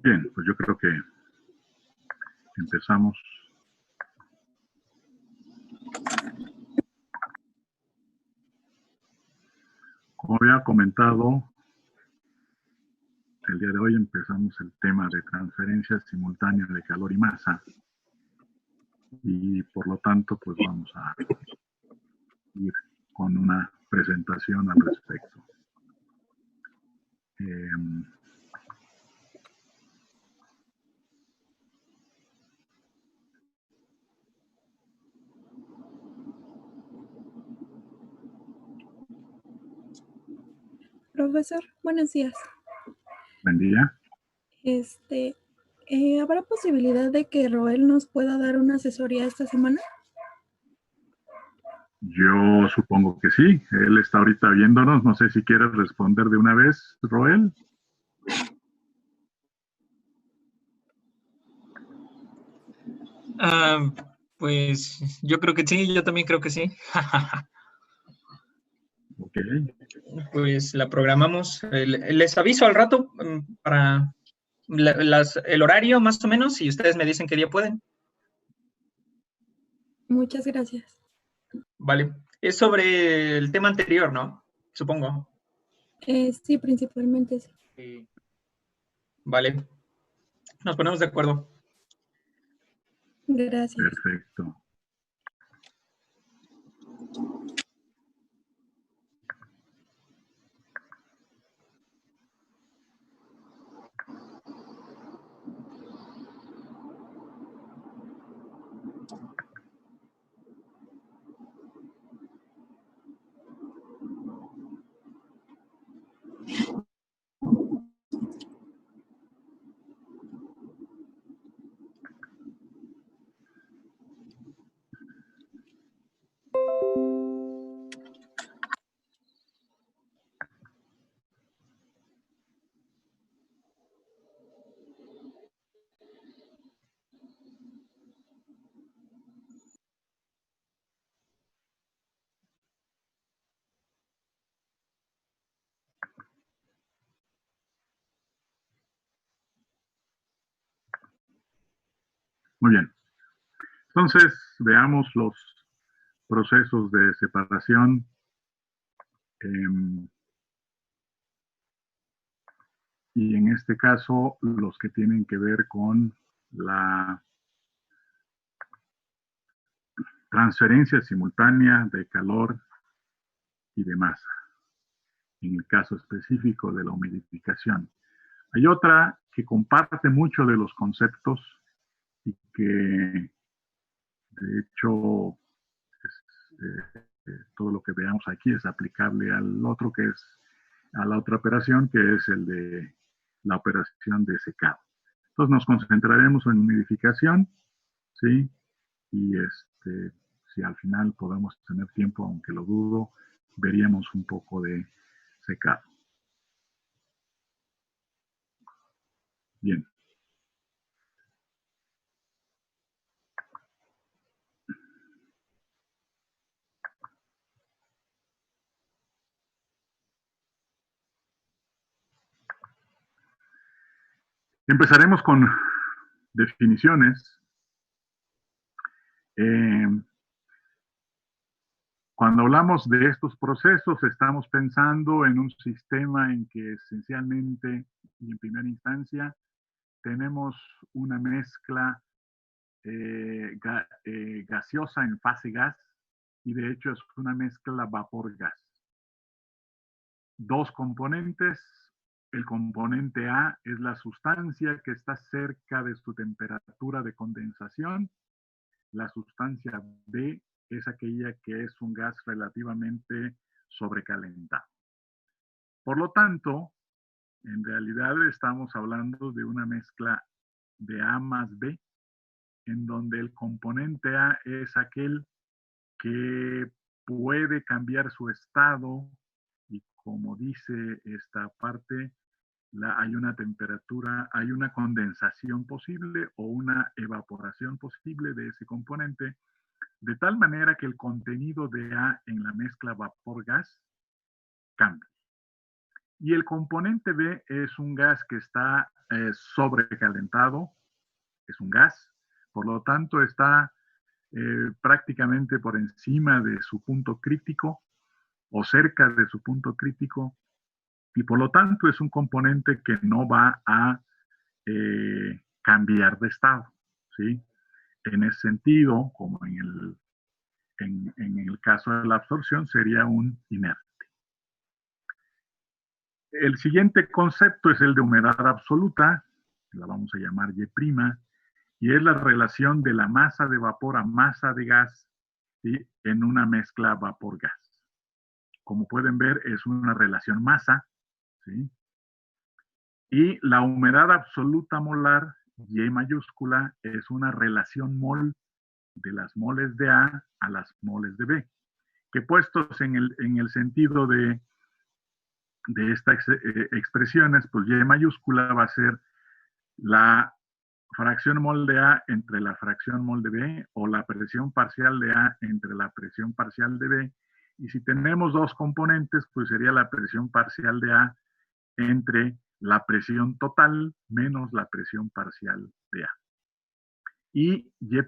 Bien, pues yo creo que empezamos. Como había comentado, el día de hoy empezamos el tema de transferencia simultánea de calor y masa. Y por lo tanto, pues vamos a ir con una presentación al respecto. Profesor, buenos días. Buen día. ¿Habrá posibilidad de que Roel nos pueda dar una asesoría esta semana? Yo supongo que sí. Él está ahorita viéndonos. No sé si quieres responder de una vez, Roel. Pues yo creo que sí, yo también creo que sí. Ok. Pues la programamos. Les aviso al rato para el horario más o menos y ustedes me dicen qué día pueden. Muchas gracias. Vale. Es sobre el tema anterior, ¿no? Supongo. Sí, principalmente sí. Sí. Vale. Nos ponemos de acuerdo. Gracias. Perfecto. Muy bien. Entonces, veamos los procesos de separación. Y en este caso, los que tienen que ver con la transferencia simultánea de calor y de masa, en el caso específico de la humidificación. Hay otra que comparte mucho de los conceptos y que, de hecho, todo lo que veamos aquí es aplicable al otro, que es a la otra operación, que es el de la operación de secado. Entonces nos concentraremos en humidificación, ¿sí? Y si al final podemos tener tiempo, aunque lo dudo, veríamos un poco de secado. Bien. Empezaremos con definiciones. Cuando hablamos de estos procesos, estamos pensando en un sistema en que esencialmente y en primera instancia tenemos una mezcla gaseosa en fase gas y de hecho es una mezcla vapor-gas. Dos componentes. El componente A es la sustancia que está cerca de su temperatura de condensación. La sustancia B es aquella que es un gas relativamente sobrecalentado. Por lo tanto, en realidad estamos hablando de una mezcla de A más B, en donde el componente A es aquel que puede cambiar su estado y, como dice esta parte, hay una temperatura, hay una condensación posible o una evaporación posible de ese componente, de tal manera que el contenido de A en la mezcla vapor-gas cambia. Y el componente B es un gas que está sobrecalentado, es un gas, por lo tanto está prácticamente por encima de su punto crítico o cerca de su punto crítico, y por lo tanto es un componente que no va a cambiar de estado, ¿sí? En ese sentido, como en el caso de la absorción, sería un inerte. El siguiente concepto es el de humedad absoluta, la vamos a llamar Y', y es la relación de la masa de vapor a masa de gas, ¿sí?, en una mezcla vapor-gas. Como pueden ver, es una relación masa, ¿sí? Y la humedad absoluta molar, Y mayúscula, es una relación mol de las moles de A a las moles de B, que puestos en el sentido de estas expresiones, pues Y mayúscula va a ser la fracción mol de A entre la fracción mol de B, o la presión parcial de A entre la presión parcial de B. Y si tenemos dos componentes, pues sería la presión parcial de A entre la presión total menos la presión parcial de A. Y Y',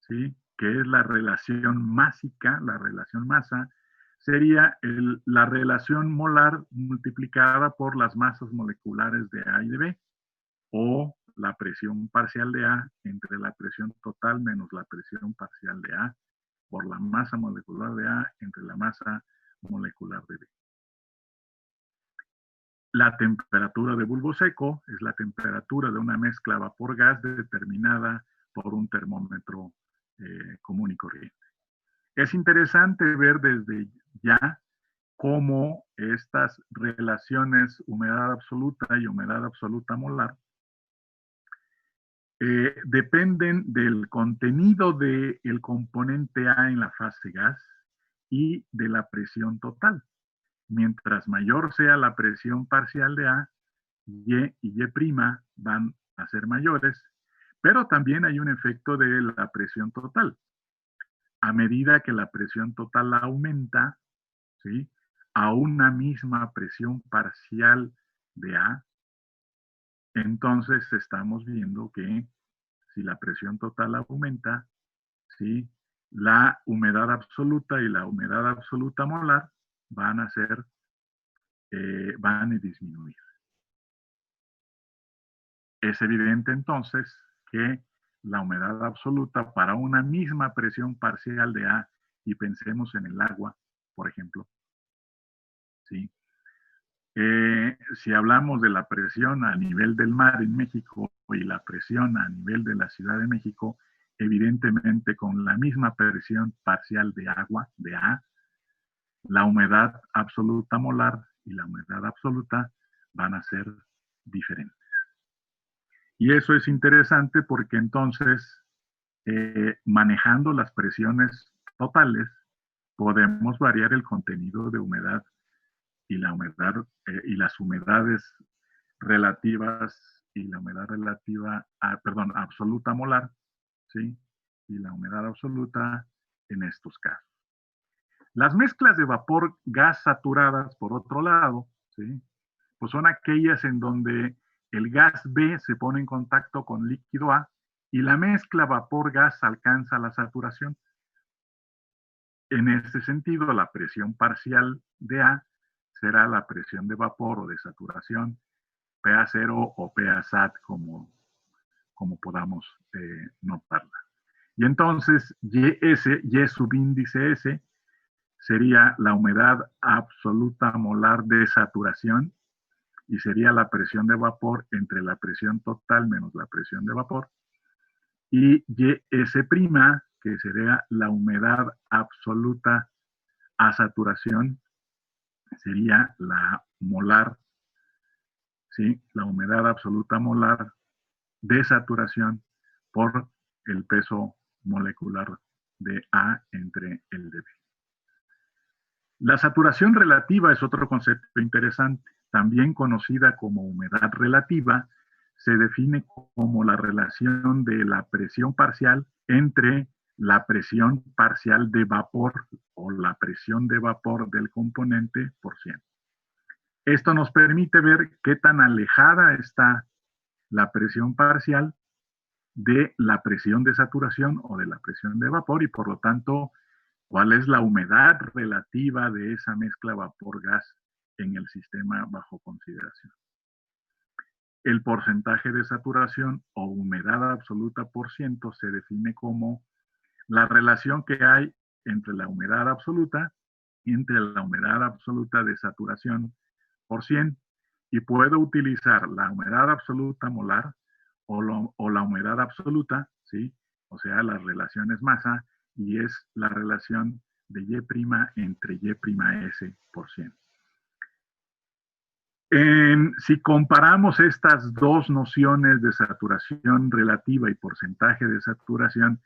¿sí?, que es la relación másica, la relación masa, sería la relación molar multiplicada por las masas moleculares de A y de B, o la presión parcial de A entre la presión total menos la presión parcial de A por la masa molecular de A entre la masa molecular de B. La temperatura de bulbo seco es la temperatura de una mezcla vapor-gas determinada por un termómetro común y corriente. Es interesante ver desde ya cómo estas relaciones humedad absoluta y humedad absoluta molar dependen del contenido del componente A en la fase gas y de la presión total. Mientras mayor sea la presión parcial de A, Y y Y' van a ser mayores, pero también hay un efecto de la presión total. A medida que la presión total aumenta, ¿sí?, a una misma presión parcial de A, entonces estamos viendo que si la presión total aumenta, ¿sí?, la humedad absoluta y la humedad absoluta molar van a disminuir. Es evidente entonces que la humedad absoluta para una misma presión parcial de A, y pensemos en el agua, por ejemplo, ¿sí? Si hablamos de la presión a nivel del mar en México y la presión a nivel de la Ciudad de México, evidentemente con la misma presión parcial de agua, de A, la humedad absoluta molar y la humedad absoluta van a ser diferentes. Y eso es interesante porque entonces, manejando las presiones totales, podemos variar el contenido de humedad y la humedad y las humedades relativas y la humedad relativa, absoluta molar, ¿sí?, y la humedad absoluta en estos casos. Las mezclas de vapor-gas saturadas, por otro lado, ¿sí?, pues son aquellas en donde el gas B se pone en contacto con líquido A y la mezcla vapor-gas alcanza la saturación. En este sentido, la presión parcial de A será la presión de vapor o de saturación, PA0 o PA-SAT, como podamos notarla. Y entonces, Y subíndice S, sería la humedad absoluta molar de saturación, y sería la presión de vapor entre la presión total menos la presión de vapor. Y YS', que sería la humedad absoluta a saturación, sería la molar, ¿sí?, la humedad absoluta molar de saturación por el peso molecular de A entre el de B. La saturación relativa es otro concepto interesante, también conocida como humedad relativa. Se define como la relación de la presión parcial entre la presión parcial de vapor o la presión de vapor del componente por 100. Esto nos permite ver qué tan alejada está la presión parcial de la presión de saturación o de la presión de vapor, y por lo tanto, cuál es la humedad relativa de esa mezcla vapor-gas en el sistema bajo consideración. El porcentaje de saturación o humedad absoluta por ciento se define como la relación que hay entre la humedad absoluta y entre la humedad absoluta de saturación por 100, y puedo utilizar la humedad absoluta molar o la humedad absoluta, ¿sí?, o sea, las relaciones masa, y es la relación de Y' entre Y'(S) por 100. Si comparamos estas dos nociones de saturación relativa y porcentaje de saturación,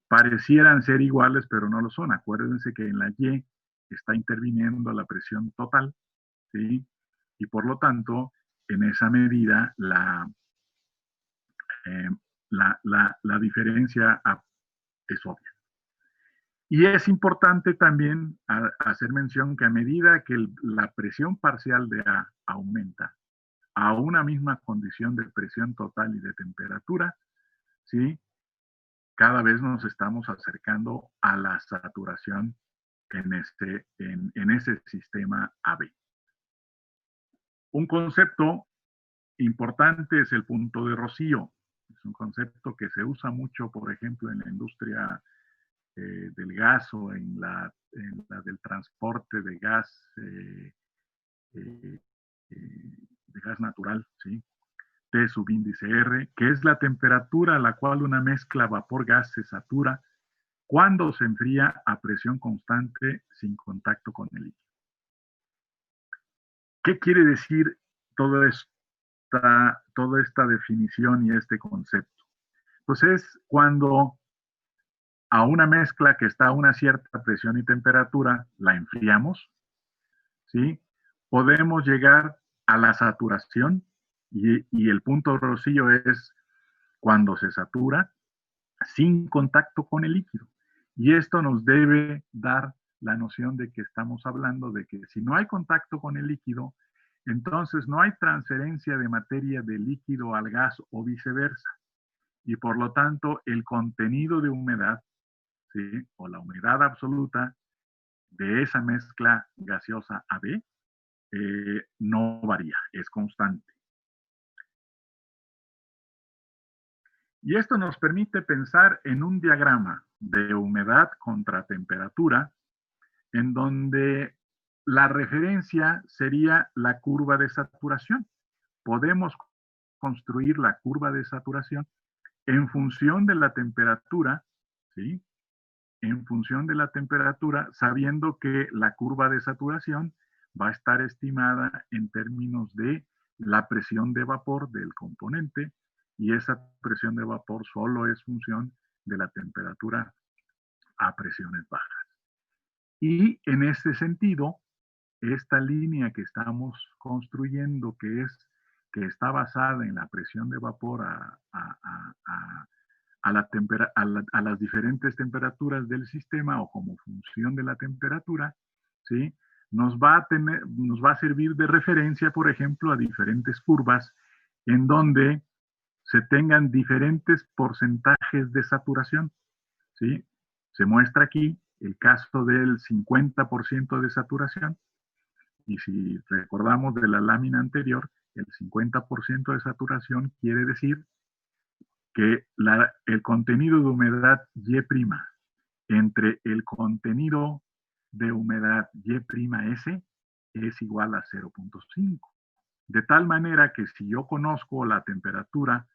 parecieran ser iguales, pero no lo son. Acuérdense que en la Y está interviniendo la presión total, ¿sí?, y por lo tanto, en esa medida, la diferencia es obvia. Y es importante también hacer mención que a medida que la presión parcial de A aumenta a una misma condición de presión total y de temperatura, ¿sí?, cada vez nos estamos acercando a la saturación en ese sistema AB. Un concepto importante es el punto de rocío. Es un concepto que se usa mucho, por ejemplo, en la industria del gas o en la del transporte de gas, de gas natural, ¿sí? T subíndice R, que es la temperatura a la cual una mezcla vapor-gas se satura cuando se enfría a presión constante sin contacto con el líquido. ¿Qué quiere decir toda esta definición y este concepto? Pues es cuando a una mezcla que está a una cierta presión y temperatura la enfriamos, ¿sí? Podemos llegar a la saturación y el punto de rocío es cuando se satura sin contacto con el líquido. Y esto nos debe dar la noción de que estamos hablando de que si no hay contacto con el líquido, entonces no hay transferencia de materia del líquido al gas o viceversa. Y por lo tanto, el contenido de humedad, ¿sí? O la humedad absoluta de esa mezcla gaseosa AB no varía, es constante. Y esto nos permite pensar en un diagrama de humedad contra temperatura, en donde la referencia sería la curva de saturación. Podemos construir la curva de saturación en función de la temperatura, ¿sí? En función de la temperatura, sabiendo que la curva de saturación va a estar estimada en términos de la presión de vapor del componente, y esa presión de vapor solo es función de la temperatura a presiones bajas. Y en este sentido, esta línea que estamos construyendo, que está basada en la presión de vapor a las diferentes temperaturas del sistema o como función de la temperatura, ¿sí? Nos va a servir de referencia, por ejemplo, a diferentes curvas en donde se tengan diferentes porcentajes de saturación, ¿sí? Se muestra aquí el caso del 50% de saturación, y si recordamos de la lámina anterior, el 50% de saturación quiere decir que el contenido de humedad Y' entre el contenido de humedad Y'(S) es igual a 0.5. De tal manera que si yo conozco la temperatura,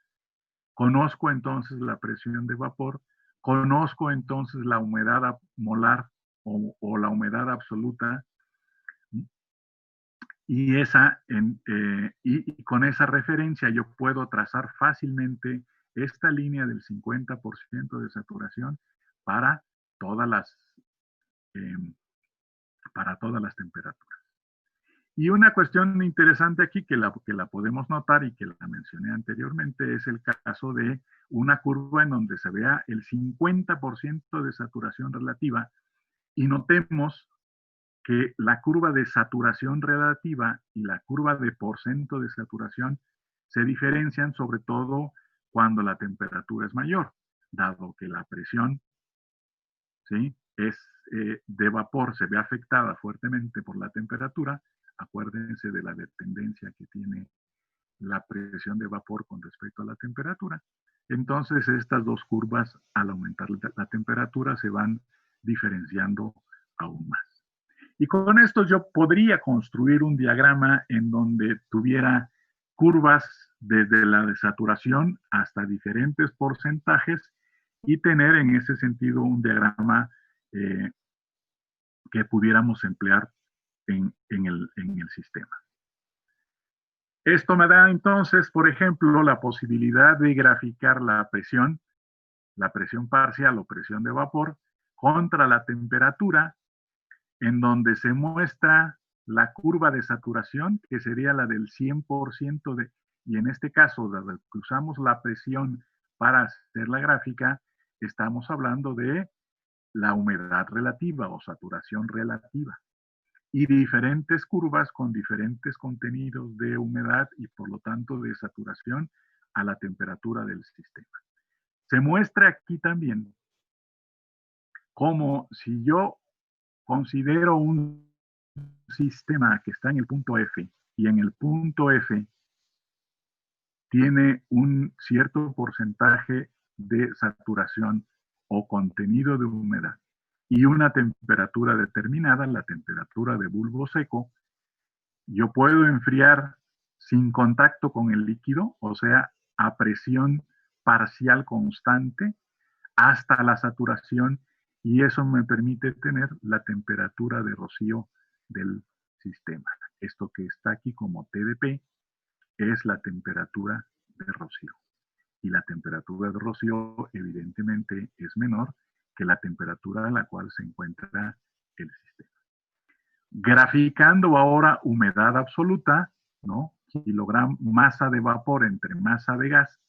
conozco entonces la presión de vapor, conozco entonces la humedad molar o la humedad absoluta, y con esa referencia yo puedo trazar fácilmente esta línea del 50% de saturación para todas las, eh, para todas las temperaturas. Y una cuestión interesante aquí que la podemos notar y que la mencioné anteriormente es el caso de una curva en donde se vea el 50% de saturación relativa, y notemos que la curva de saturación relativa y la curva de porcentaje de saturación se diferencian sobre todo cuando la temperatura es mayor, dado que la presión, ¿sí?, de vapor se ve afectada fuertemente por la temperatura. Acuérdense de la dependencia que tiene la presión de vapor con respecto a la temperatura. Entonces, estas dos curvas, al aumentar la temperatura, se van diferenciando aún más. Y con esto yo podría construir un diagrama en donde tuviera curvas desde la desaturación hasta diferentes porcentajes y tener en ese sentido un diagrama que pudiéramos emplear en el sistema. Esto me da entonces, por ejemplo, la posibilidad de graficar la presión parcial o presión de vapor contra la temperatura, en donde se muestra la curva de saturación, que sería la del 100% y en este caso, desde que usamos la presión para hacer la gráfica, estamos hablando de la humedad relativa o saturación relativa, y diferentes curvas con diferentes contenidos de humedad y por lo tanto de saturación a la temperatura del sistema. Se muestra aquí también cómo si yo considero un sistema que está en el punto F y en el punto F tiene un cierto porcentaje de saturación o contenido de humedad y una temperatura determinada, la temperatura de bulbo seco, yo puedo enfriar sin contacto con el líquido, o sea, a presión parcial constante hasta la saturación, y eso me permite tener la temperatura de rocío del sistema. Esto que está aquí como TDP es la temperatura de rocío. Y la temperatura de rocío evidentemente es menor que la temperatura a la cual se encuentra el sistema. Graficando ahora humedad absoluta, ¿no? Kilogramo masa de vapor entre masa de gas,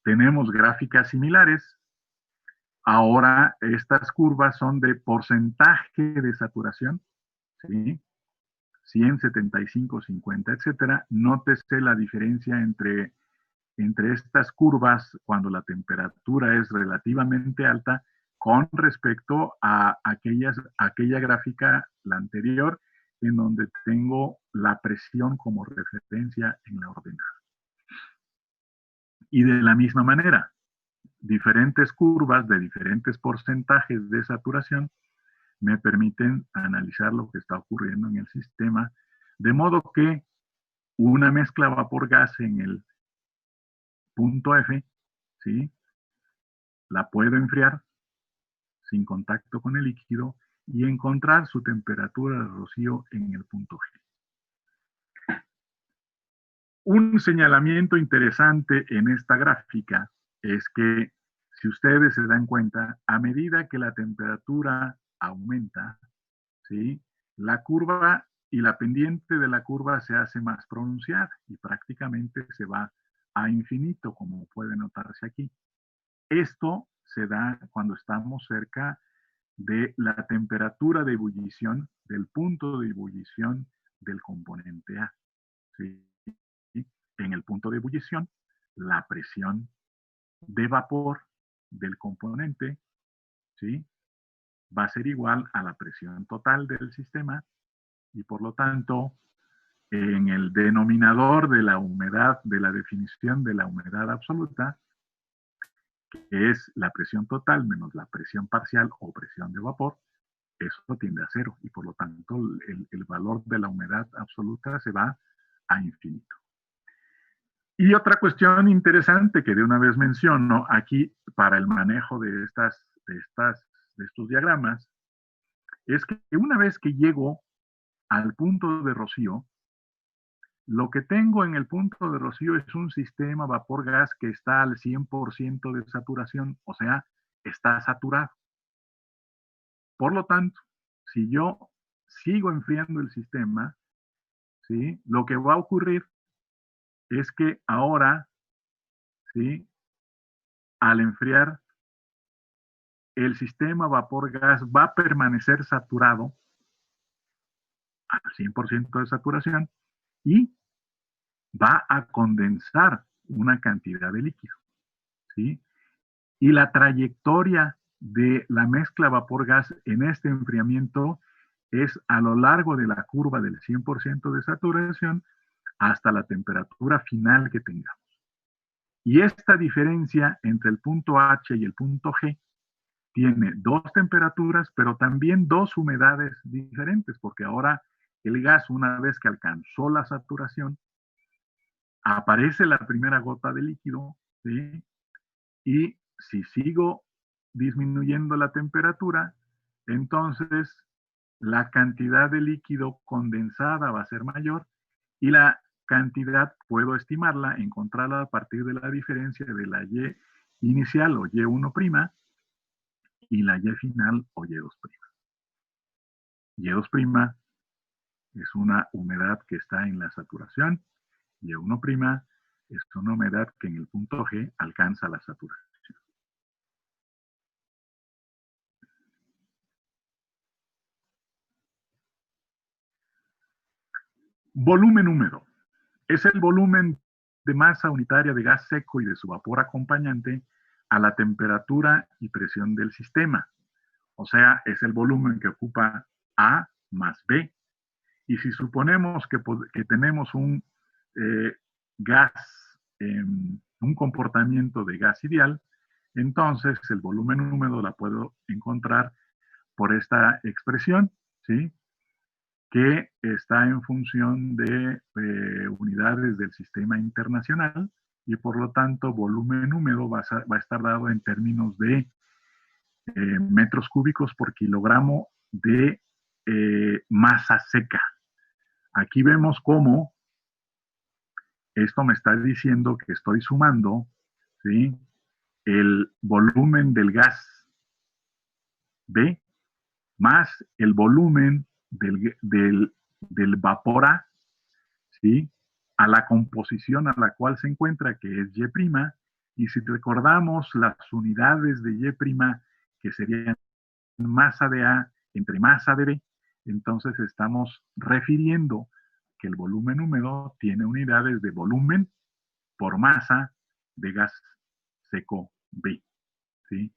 tenemos gráficas similares. Ahora estas curvas son de porcentaje de saturación, ¿sí? 100, 75, 50, etcétera. Nótese la diferencia entre estas curvas cuando la temperatura es relativamente alta con respecto a aquella gráfica, la anterior, en donde tengo la presión como referencia en la ordenada. Y de la misma manera, diferentes curvas de diferentes porcentajes de saturación me permiten analizar lo que está ocurriendo en el sistema, de modo que una mezcla vapor-gas en el punto F, ¿sí? La puedo enfriar sin contacto con el líquido y encontrar su temperatura de rocío en el punto G. Un señalamiento interesante en esta gráfica es que, si ustedes se dan cuenta, a medida que la temperatura aumenta, ¿sí? La curva y la pendiente de la curva se hace más pronunciada y prácticamente se va a infinito, como puede notarse aquí. Esto se da cuando estamos cerca de la temperatura de ebullición, del punto de ebullición del componente A. ¿Sí? En el punto de ebullición, la presión de vapor del componente, ¿sí?, va a ser igual a la presión total del sistema, y por lo tanto, en el denominador de la humedad, de la definición de la humedad absoluta, que es la presión total menos la presión parcial o presión de vapor, eso tiende a cero, y por lo tanto el valor de la humedad absoluta se va a infinito. Y otra cuestión interesante que de una vez menciono aquí para el manejo de estos diagramas es que una vez que llego al punto de rocío, lo que tengo en el punto de rocío es un sistema vapor-gas que está al 100% de saturación, o sea, está saturado. Por lo tanto, si yo sigo enfriando el sistema, ¿sí?, lo que va a ocurrir es que ahora, ¿sí?, al enfriar, el sistema vapor-gas va a permanecer saturado al 100% de saturación y va a condensar una cantidad de líquido, ¿sí? Y la trayectoria de la mezcla vapor-gas en este enfriamiento es a lo largo de la curva del 100% de saturación hasta la temperatura final que tengamos. Y esta diferencia entre el punto H y el punto G tiene dos temperaturas, pero también dos humedades diferentes, porque ahora el gas, una vez que alcanzó la saturación, aparece la primera gota de líquido, ¿sí?, y si sigo disminuyendo la temperatura, entonces la cantidad de líquido condensada va a ser mayor, y la cantidad puedo estimarla, encontrarla a partir de la diferencia de la Y inicial o Y1' y la Y final o Y2'. Y2' es una humedad que está en la saturación, Y1' es una humedad que en el punto G alcanza la saturación. Volumen húmedo es el volumen de masa unitaria de gas seco y de su vapor acompañante a la temperatura y presión del sistema. O sea, es el volumen que ocupa A más B. Y si suponemos que tenemos un gas, un comportamiento de gas ideal, entonces el volumen húmedo la puedo encontrar por esta expresión, ¿sí? Que está en función de unidades del sistema internacional y por lo tanto volumen húmedo va a estar dado en términos de metros cúbicos por kilogramo de masa seca. Aquí vemos cómo esto me está diciendo que estoy sumando, ¿sí?, el volumen del gas B más el volumen del vapor A, ¿sí?, a la composición a la cual se encuentra, que es Y', y si recordamos las unidades de Y', que serían masa de A entre masa de B, entonces estamos refiriendo que el volumen húmedo tiene unidades de volumen por masa de gas seco B, ¿sí?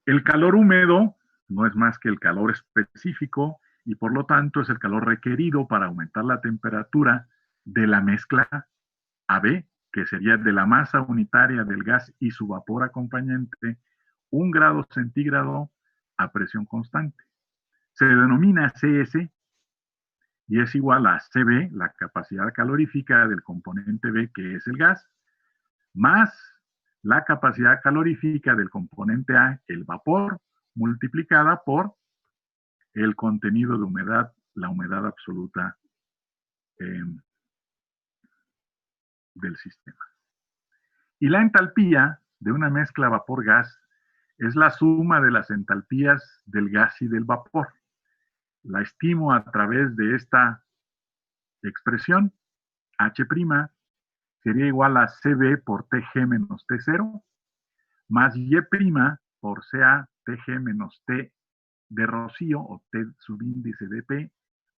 El calor húmedo no es más que el calor específico y por lo tanto es el calor requerido para aumentar la temperatura de la mezcla AB, que sería de la masa unitaria del gas y su vapor acompañante, 1 grado centígrado a presión constante. Se denomina CS y es igual a CB, la capacidad calorífica del componente B, que es el gas, más la capacidad calorífica del componente A, el vapor, multiplicada por el contenido de humedad, la humedad absoluta del sistema. Y la entalpía de una mezcla vapor-gas es la suma de las entalpías del gas y del vapor. La estimo a través de esta expresión. H' sería igual a CB por TG menos T0, más Y' por CA TG menos T de rocío, o T subíndice de P,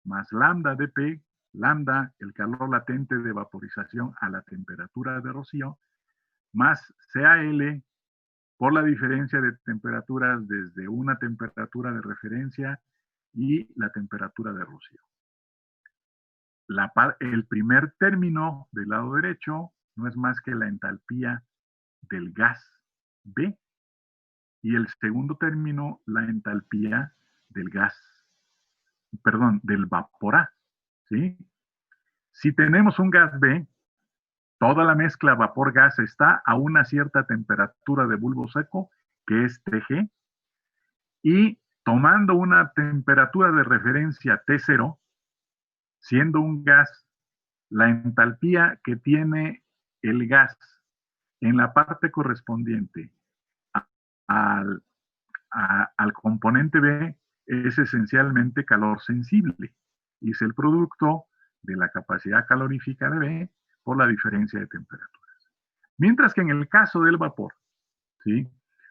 más lambda de P, lambda, el calor latente de vaporización a la temperatura de rocío, más CAL por la diferencia de temperaturas desde una temperatura de referencia y la temperatura de rocío. El primer término del lado derecho no es más que la entalpía del gas B y el segundo término la entalpía del del vapor A, ¿sí? Si tenemos un gas B, toda la mezcla vapor-gas está a una cierta temperatura de bulbo seco, que es TG, y tomando una temperatura de referencia T0, siendo un gas, la entalpía que tiene el gas en la parte correspondiente al componente B es esencialmente calor sensible y es el producto de la capacidad calorífica de B por la diferencia de temperaturas. Mientras que en el caso del vapor, ¿sí?,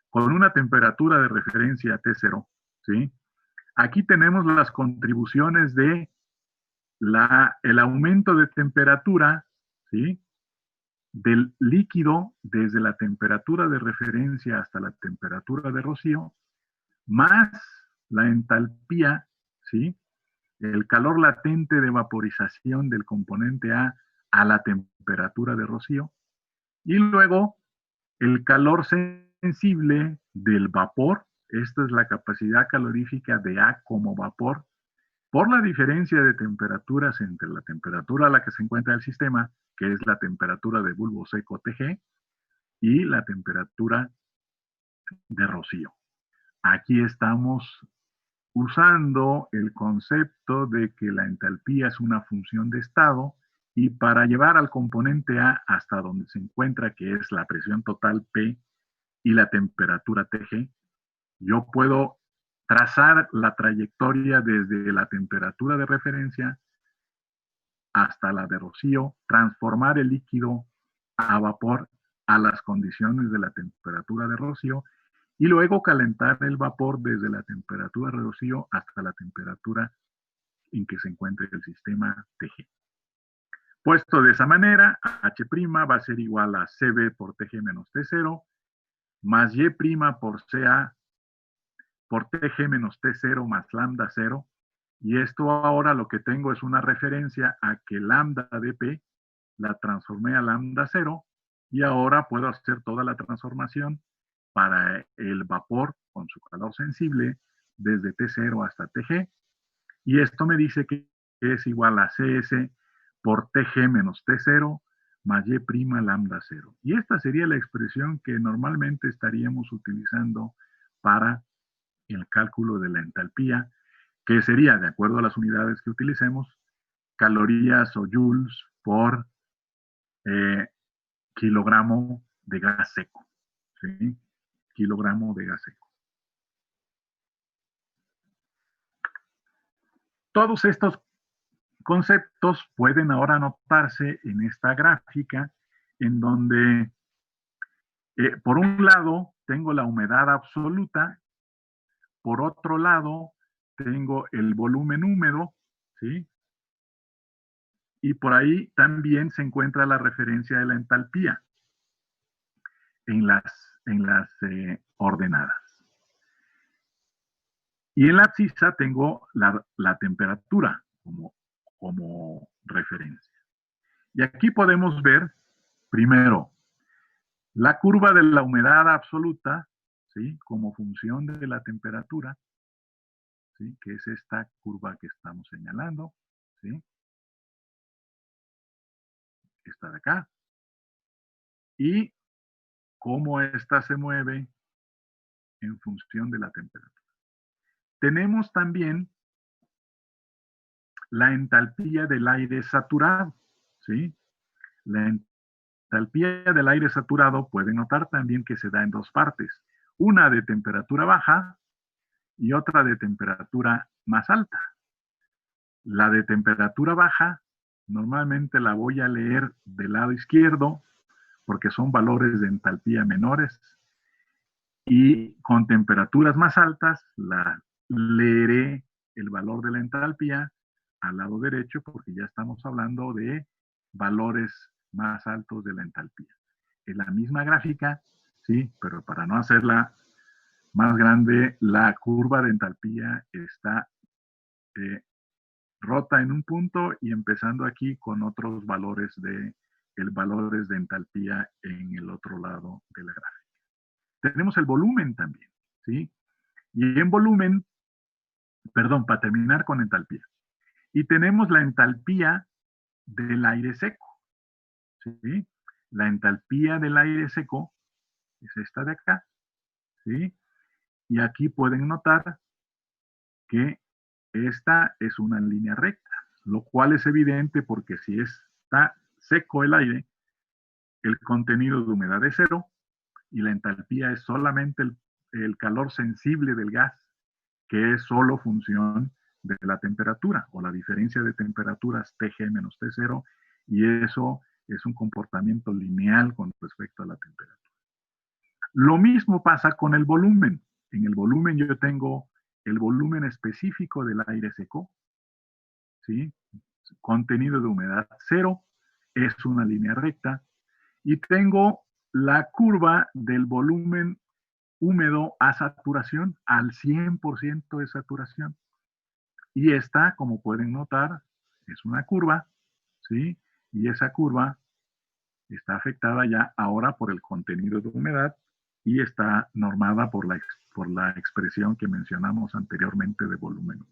con una temperatura de referencia T0, ¿sí?, aquí tenemos las contribuciones de el aumento de temperatura, ¿sí?, del líquido desde la temperatura de referencia hasta la temperatura de rocío, más la entalpía, ¿sí?, el calor latente de vaporización del componente A a la temperatura de rocío, y luego el calor sensible del vapor. Esta es la capacidad calorífica de A como vapor, por la diferencia de temperaturas entre la temperatura a la que se encuentra el sistema, que es la temperatura de bulbo seco TG, y la temperatura de rocío. Aquí estamos usando el concepto de que la entalpía es una función de estado y para llevar al componente A hasta donde se encuentra, que es la presión total P y la temperatura TG, yo puedo trazar la trayectoria desde la temperatura de referencia hasta la de rocío, transformar el líquido a vapor a las condiciones de la temperatura de rocío y luego calentar el vapor desde la temperatura de rocío hasta la temperatura en que se encuentre el sistema TG. Puesto de esa manera, H' va a ser igual a CB por TG menos T0, más Y' por CA por TG menos T0 más lambda 0. Y esto ahora lo que tengo es una referencia a que lambda de P la transformé a lambda 0 y ahora puedo hacer toda la transformación para el vapor con su calor sensible desde T0 hasta TG. Y esto me dice que es igual a CS por TG menos T0 más Y' lambda 0. Y esta sería la expresión que normalmente estaríamos utilizando para el cálculo de la entalpía, que sería, de acuerdo a las unidades que utilicemos, calorías o joules por kilogramo de gas seco. ¿Sí? Kilogramo de gas seco. Todos estos conceptos pueden ahora anotarse en esta gráfica, en donde por un lado tengo la humedad absoluta, por otro lado tengo el volumen húmedo, ¿sí? Y por ahí también se encuentra la referencia de la entalpía en las ordenadas. Y en la abscisa tengo la temperatura como referencia. Y aquí podemos ver, primero, la curva de la humedad absoluta, ¿sí? Como función de la temperatura, ¿sí? Que es esta curva que estamos señalando, ¿sí? Esta de acá. Y cómo esta se mueve en función de la temperatura. Tenemos también la entalpía del aire saturado, ¿sí? La entalpía del aire saturado puede notar también que se da en dos partes, una de temperatura baja y otra de temperatura más alta. La de temperatura baja normalmente la voy a leer del lado izquierdo porque son valores de entalpía menores, y con temperaturas más altas la leeré el valor de la entalpía al lado derecho porque ya estamos hablando de valores más altos de la entalpía. En la misma gráfica, sí, pero para no hacerla más grande, la curva de entalpía está rota en un punto y empezando aquí con otros valores de entalpía en el otro lado de la gráfica. Tenemos el volumen también, ¿sí? Y en volumen, perdón, para terminar con entalpía. Y tenemos la entalpía del aire seco, ¿sí? La entalpía del aire seco es esta de acá, ¿sí? Y aquí pueden notar que esta es una línea recta, lo cual es evidente porque si está seco el aire, el contenido de humedad es cero y la entalpía es solamente el calor sensible del gas, que es solo función de la temperatura o la diferencia de temperaturas TG menos T0, y eso es un comportamiento lineal con respecto a la temperatura. Lo mismo pasa con el volumen. En el volumen yo tengo el volumen específico del aire seco, ¿sí? Contenido de humedad cero, es una línea recta, y tengo la curva del volumen húmedo a saturación, al 100% de saturación. Y esta, como pueden notar, es una curva, ¿sí? Y esa curva está afectada ya ahora por el contenido de humedad y está normada por la expresión que mencionamos anteriormente de volumen.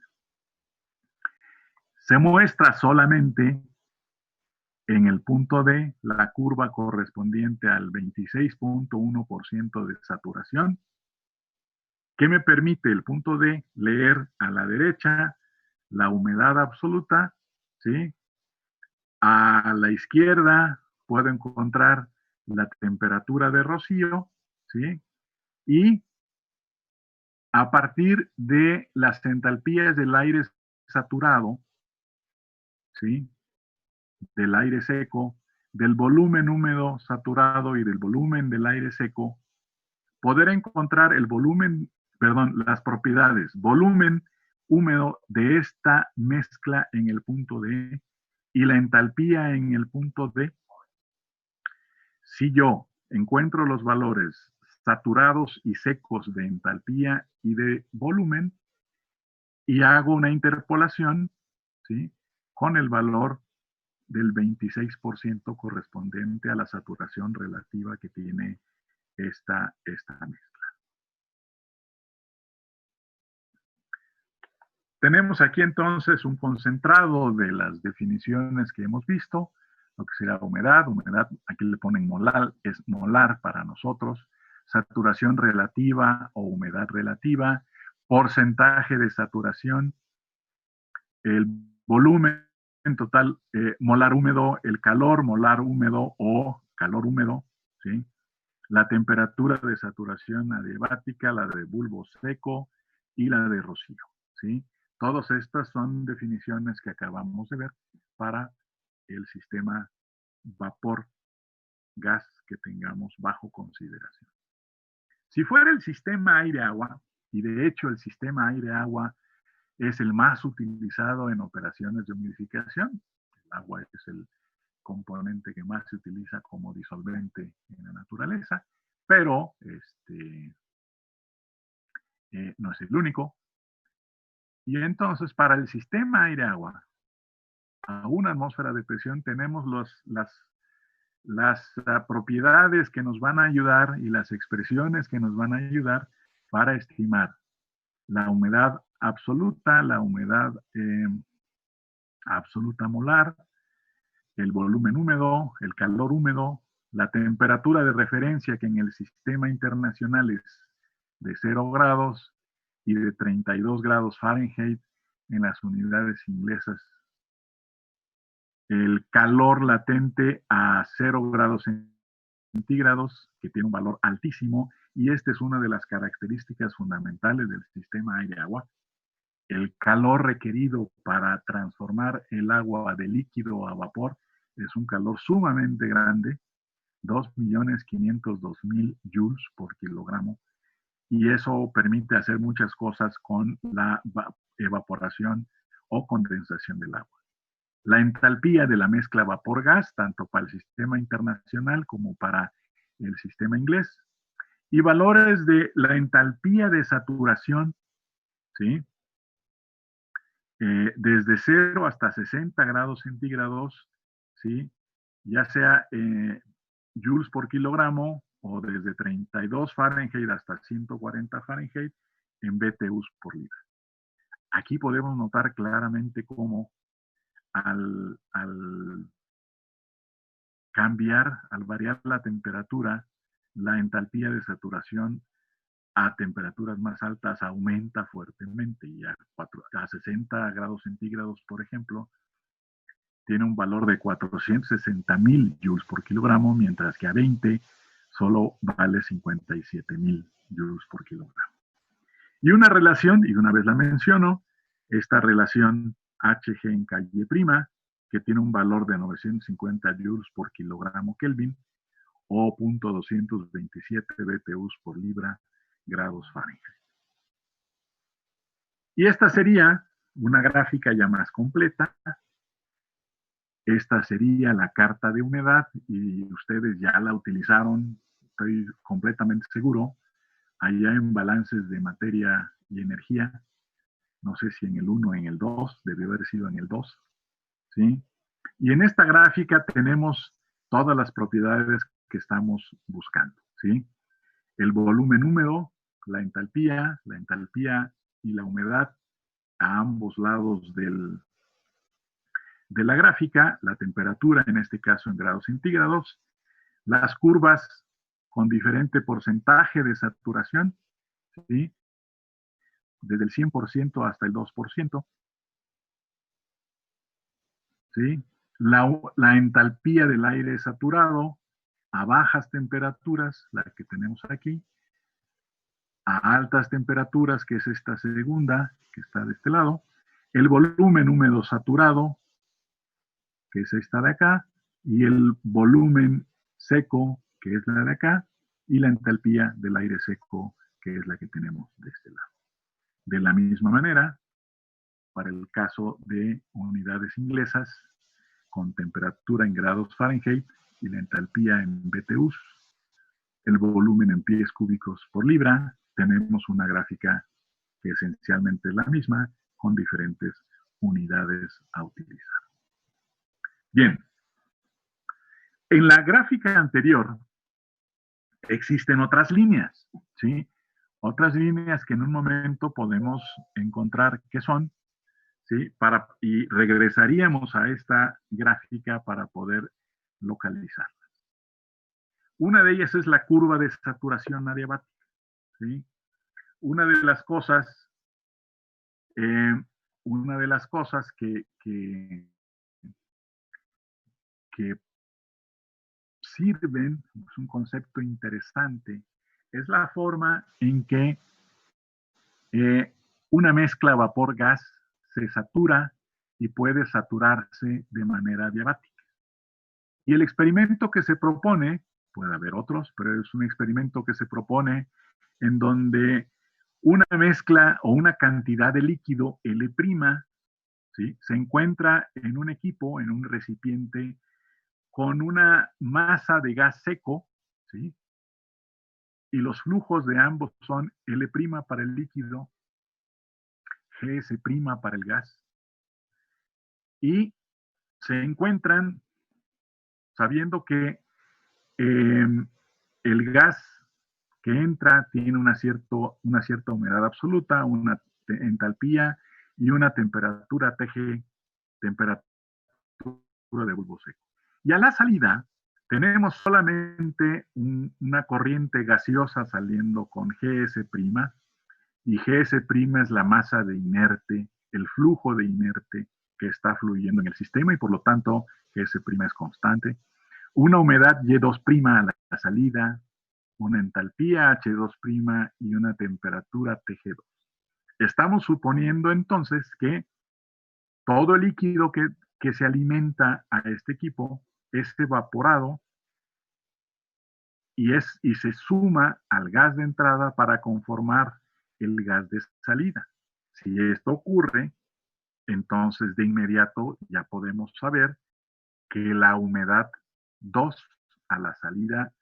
Se muestra solamente en el punto D la curva correspondiente al 26.1% de saturación, que me permite el punto D leer a la derecha la humedad absoluta, ¿sí? A la izquierda puedo encontrar la temperatura de rocío, ¿sí? Y a partir de las entalpías del aire saturado, ¿sí? Del aire seco, del volumen húmedo saturado y del volumen del aire seco, poder encontrar el volumen, perdón, las propiedades, volumen húmedo de esta mezcla en el punto D y la entalpía en el punto D. Si yo encuentro los valores saturados y secos de entalpía y de volumen, y hago una interpolación, ¿sí?, con el valor del 26% correspondiente a la saturación relativa que tiene esta mezcla. Tenemos aquí entonces un concentrado de las definiciones que hemos visto, lo que será humedad, aquí le ponen molar, es molar para nosotros, saturación relativa o humedad relativa, porcentaje de saturación, el volumen total, molar húmedo, el calor molar húmedo o calor húmedo, ¿sí?, la temperatura de saturación adiabática, la de bulbo seco y la de rocío, ¿sí? Todas estas son definiciones que acabamos de ver para el sistema vapor-gas que tengamos bajo consideración. Si fuera el sistema aire-agua, y de hecho el sistema aire-agua es el más utilizado en operaciones de humidificación, el agua es el componente que más se utiliza como disolvente en la naturaleza, pero no es el único. Y entonces, para el sistema aire-agua, a una atmósfera de presión, tenemos las propiedades que nos van a ayudar y las expresiones que nos van a ayudar para estimar la humedad absoluta, la humedad absoluta molar, el volumen húmedo, el calor húmedo, la temperatura de referencia, que en el sistema internacional es de 0 grados y de 32 grados Fahrenheit en las unidades inglesas. El calor latente a 0 grados centígrados, que tiene un valor altísimo, y esta es una de las características fundamentales del sistema aire-agua. El calor requerido para transformar el agua de líquido a vapor es un calor sumamente grande, 2.502.000 joules por kilogramo, y eso permite hacer muchas cosas con la evaporación o condensación del agua. La entalpía de la mezcla vapor-gas, tanto para el sistema internacional como para el sistema inglés, y valores de la entalpía de saturación, ¿sí?, desde 0 hasta 60 grados centígrados, ¿sí?, ya sea joules por kilogramo o desde 32 Fahrenheit hasta 140 Fahrenheit en BTUs por libra. Aquí podemos notar claramente cómo al cambiar, al variar la temperatura, la entalpía de saturación a temperaturas más altas aumenta fuertemente, y a 60 grados centígrados, por ejemplo, tiene un valor de 460.000 joules por kilogramo, mientras que a 20 solo vale 57.000 joules por kilogramo. Y una relación, y una vez la menciono, esta relación Hg en calle prima, que tiene un valor de 950 joules por kilogramo Kelvin, o 0.227 BTUs por libra grados Fahrenheit. Y esta sería una gráfica ya más completa. Esta sería la carta de humedad, y ustedes ya la utilizaron, estoy completamente seguro, allá en balances de materia y energía. No sé si en el 1 o en el 2, debió haber sido en el 2, ¿sí? Y en esta gráfica tenemos todas las propiedades que estamos buscando, ¿sí? El volumen húmedo, la entalpía y la humedad a ambos lados de la gráfica, la temperatura, en este caso en grados centígrados, las curvas con diferente porcentaje de saturación, ¿sí?, desde el 100% hasta el 2%, ¿sí? La entalpía del aire saturado a bajas temperaturas, la que tenemos aquí, a altas temperaturas, que es esta segunda, que está de este lado, el volumen húmedo saturado, que es esta de acá, y el volumen seco, que es la de acá, y la entalpía del aire seco, que es la que tenemos de este lado. De la misma manera, para el caso de unidades inglesas, con temperatura en grados Fahrenheit y la entalpía en BTUs, el volumen en pies cúbicos por libra, tenemos una gráfica que esencialmente es la misma, con diferentes unidades a utilizar. Bien, en la gráfica anterior existen otras líneas, ¿sí? Otras líneas que en un momento podemos encontrar qué son, ¿sí? Y regresaríamos a esta gráfica para poder localizarlas. Una de ellas es la curva de saturación adiabática, ¿sí? Una de las cosas que sirven, es un concepto interesante, es la forma en que una mezcla vapor-gas se satura y puede saturarse de manera adiabática. Y el experimento que se propone, puede haber otros, pero es un experimento que se propone en donde una mezcla o una cantidad de líquido L', ¿sí?, se encuentra en un equipo, en un recipiente, con una masa de gas seco, ¿sí?, y los flujos de ambos son L' para el líquido, GS' para el gas, y se encuentran sabiendo que el gas que entra tiene una cierta humedad absoluta, una entalpía y una temperatura TG, temperatura de bulbo seco. Y a la salida tenemos solamente una corriente gaseosa saliendo con GS', y GS' es la masa de inerte, el flujo de inerte que está fluyendo en el sistema, y por lo tanto GS' es constante. Una humedad Y2' a la salida, una entalpía H2' y una temperatura TG2. Estamos suponiendo entonces que todo el líquido que se alimenta a este equipo es evaporado y se suma al gas de entrada para conformar el gas de salida. Si esto ocurre, entonces de inmediato ya podemos saber que la humedad 2 a la salida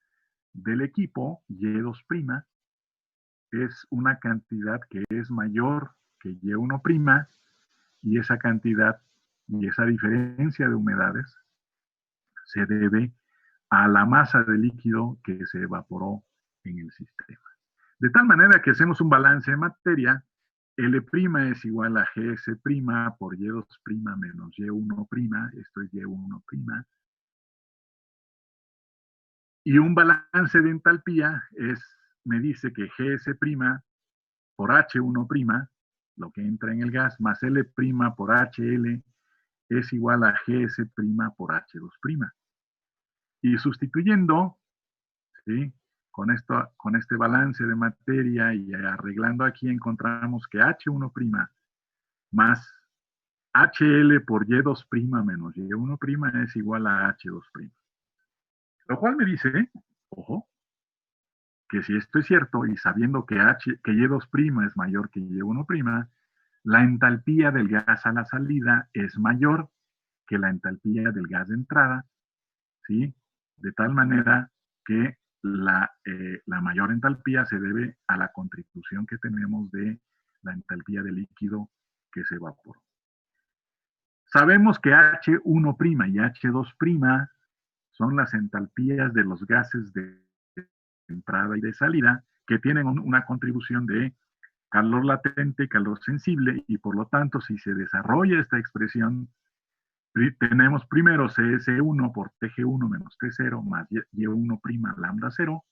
del equipo, Y2', es una cantidad que es mayor que Y1', y esa cantidad y esa diferencia de humedades se debe a la masa de líquido que se evaporó en el sistema. De tal manera que hacemos un balance de materia, L' es igual a GS' por Y2' menos Y1', esto es Y1', y un balance de entalpía me dice que GS' por H1', lo que entra en el gas, más L' por HL, es igual a GS' por H2'. Y sustituyendo, ¿sí?, con este balance de materia y arreglando aquí, encontramos que H1' más HL por Y2' menos Y1' es igual a H2'. Lo cual me dice, ojo, que si esto es cierto, y sabiendo que Y2' es mayor que Y1', la entalpía del gas a la salida es mayor que la entalpía del gas de entrada, ¿sí? De tal manera que la mayor entalpía se debe a la contribución que tenemos de la entalpía del líquido que se evaporó. Sabemos que H1' y H2' son las entalpías de los gases de entrada y de salida, que tienen una contribución de calor latente y calor sensible, y por lo tanto, si se desarrolla esta expresión, tenemos primero CS1 por TG1 menos T0 más Y1' lambda 0,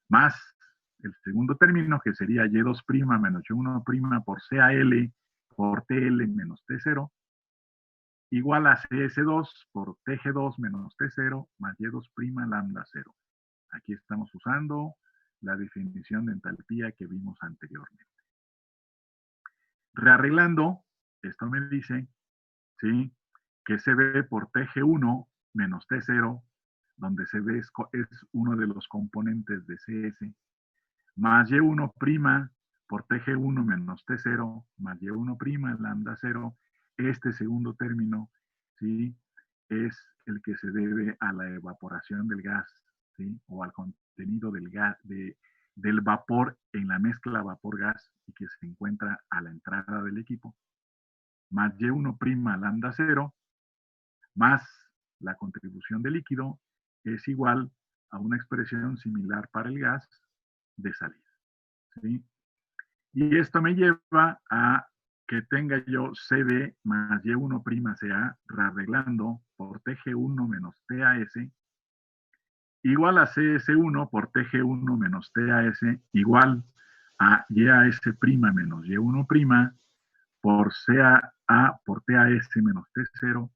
más el segundo término, que sería Y2' menos Y1' por CAL por TL menos T0, igual a CS2 por TG2 menos T0 más Y2' lambda 0. Aquí estamos usando la definición de entalpía que vimos anteriormente. Rearreglando, esto me dice, ¿sí?, que CB por TG1 menos T0, donde CB es uno de los componentes de CS, más Y1' por TG1 menos T0, más Y1' lambda 0, este segundo término, ¿sí?, es el que se debe a la evaporación del gas, ¿sí?, o al contenido del gas, del vapor en la mezcla vapor-gas y que se encuentra a la entrada del equipo, más Y1' lambda 0, más la contribución de líquido, es igual a una expresión similar para el gas de salida. ¿Sí? Y esto me lleva a que tenga yo CD más Y1'CA rearreglando por TG1 menos TAS igual a CS1 por TG1 menos TAS igual a YAS' menos Y1' por CA por TAS menos T0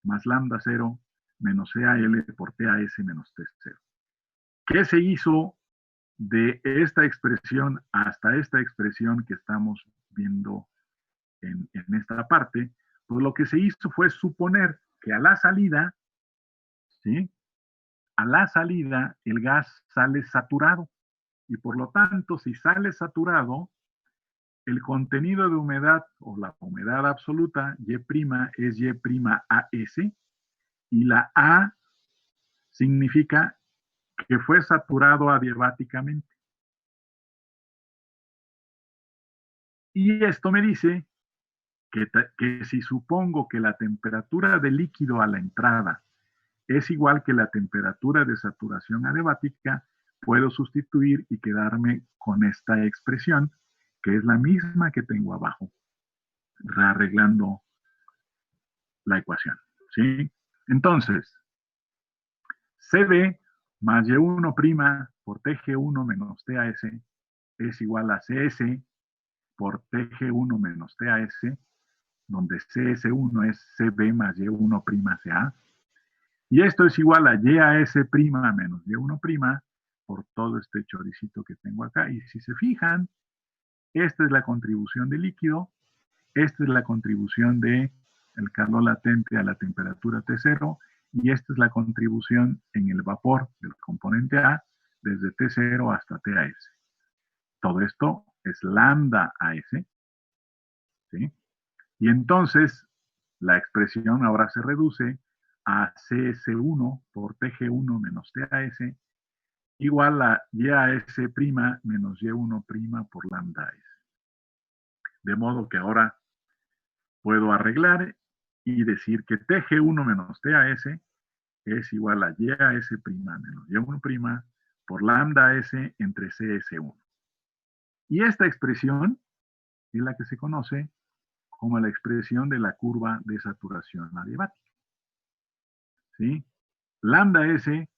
más lambda 0 menos CAL por TAS menos T0. ¿Qué se hizo de esta expresión hasta esta expresión que estamos viendo en esta parte? Pues lo que se hizo fue suponer que a la salida, ¿sí? A la salida el gas sale saturado y por lo tanto si sale saturado el contenido de humedad o la humedad absoluta Y' es Y'(AS) y la A significa que fue saturado adiabáticamente. Y esto me dice que si supongo que la temperatura del líquido a la entrada es igual que la temperatura de saturación adiabática, puedo sustituir y quedarme con esta expresión, que es la misma que tengo abajo, rearreglando la ecuación. ¿Sí? Entonces, CD más Y1' por TG1 menos TAS es igual a CS por TG1 menos TAS, donde CS1 es CB más Y1'CA. Y esto es igual a YAS' menos Y1' por todo este choricito que tengo acá. Y si se fijan, esta es la contribución de líquido, esta es la contribución de el calor latente a la temperatura T0 y esta es la contribución en el vapor del componente A desde T0 hasta TAS. Todo esto es lambda AS, ¿sí? Y entonces la expresión ahora se reduce a CS1 por TG1 menos TAS igual a YAS' menos Y1' por lambda S. De modo que ahora puedo arreglar y decir que TG1 menos TAS es igual a YAS' menos Y1' por lambda S entre CS1. Y esta expresión es la que se conoce como la expresión de la curva de saturación adiabática. ¿Sí? Lambda S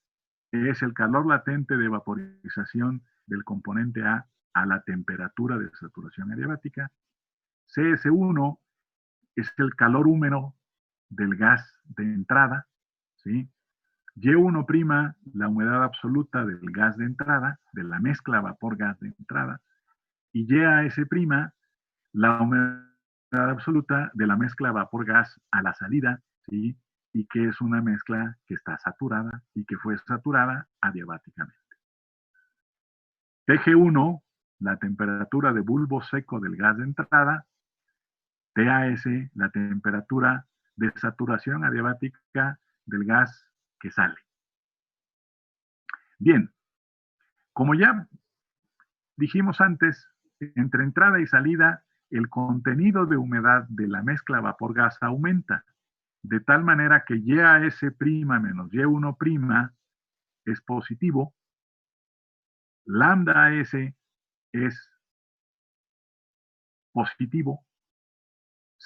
es el calor latente de vaporización del componente A la temperatura de saturación adiabática. CS1 es el calor húmedo del gas de entrada, ¿sí? Y1', la humedad absoluta del gas de entrada, de la mezcla vapor-gas de entrada, y YAS', la humedad absoluta de la mezcla vapor-gas a la salida, ¿sí? Y que es una mezcla que está saturada y que fue saturada adiabáticamente. TG1, la temperatura de bulbo seco del gas de entrada. TAS, la temperatura de saturación adiabática del gas que sale. Bien, como ya dijimos antes, entre entrada y salida, el contenido de humedad de la mezcla vapor-gas aumenta, de tal manera que YAS' menos Y1' es positivo, lambda S es positivo,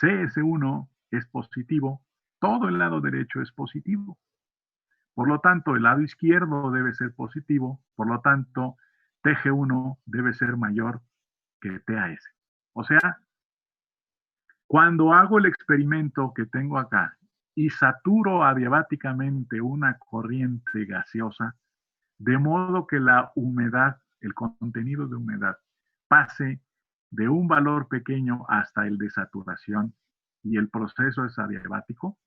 CS1 es positivo, todo el lado derecho es positivo. Por lo tanto, el lado izquierdo debe ser positivo, por lo tanto, TG1 debe ser mayor que TAS. O sea, cuando hago el experimento que tengo acá y saturo adiabáticamente una corriente gaseosa, de modo que la humedad, el contenido de humedad, pase de un valor pequeño hasta el de saturación y el proceso es adiabático,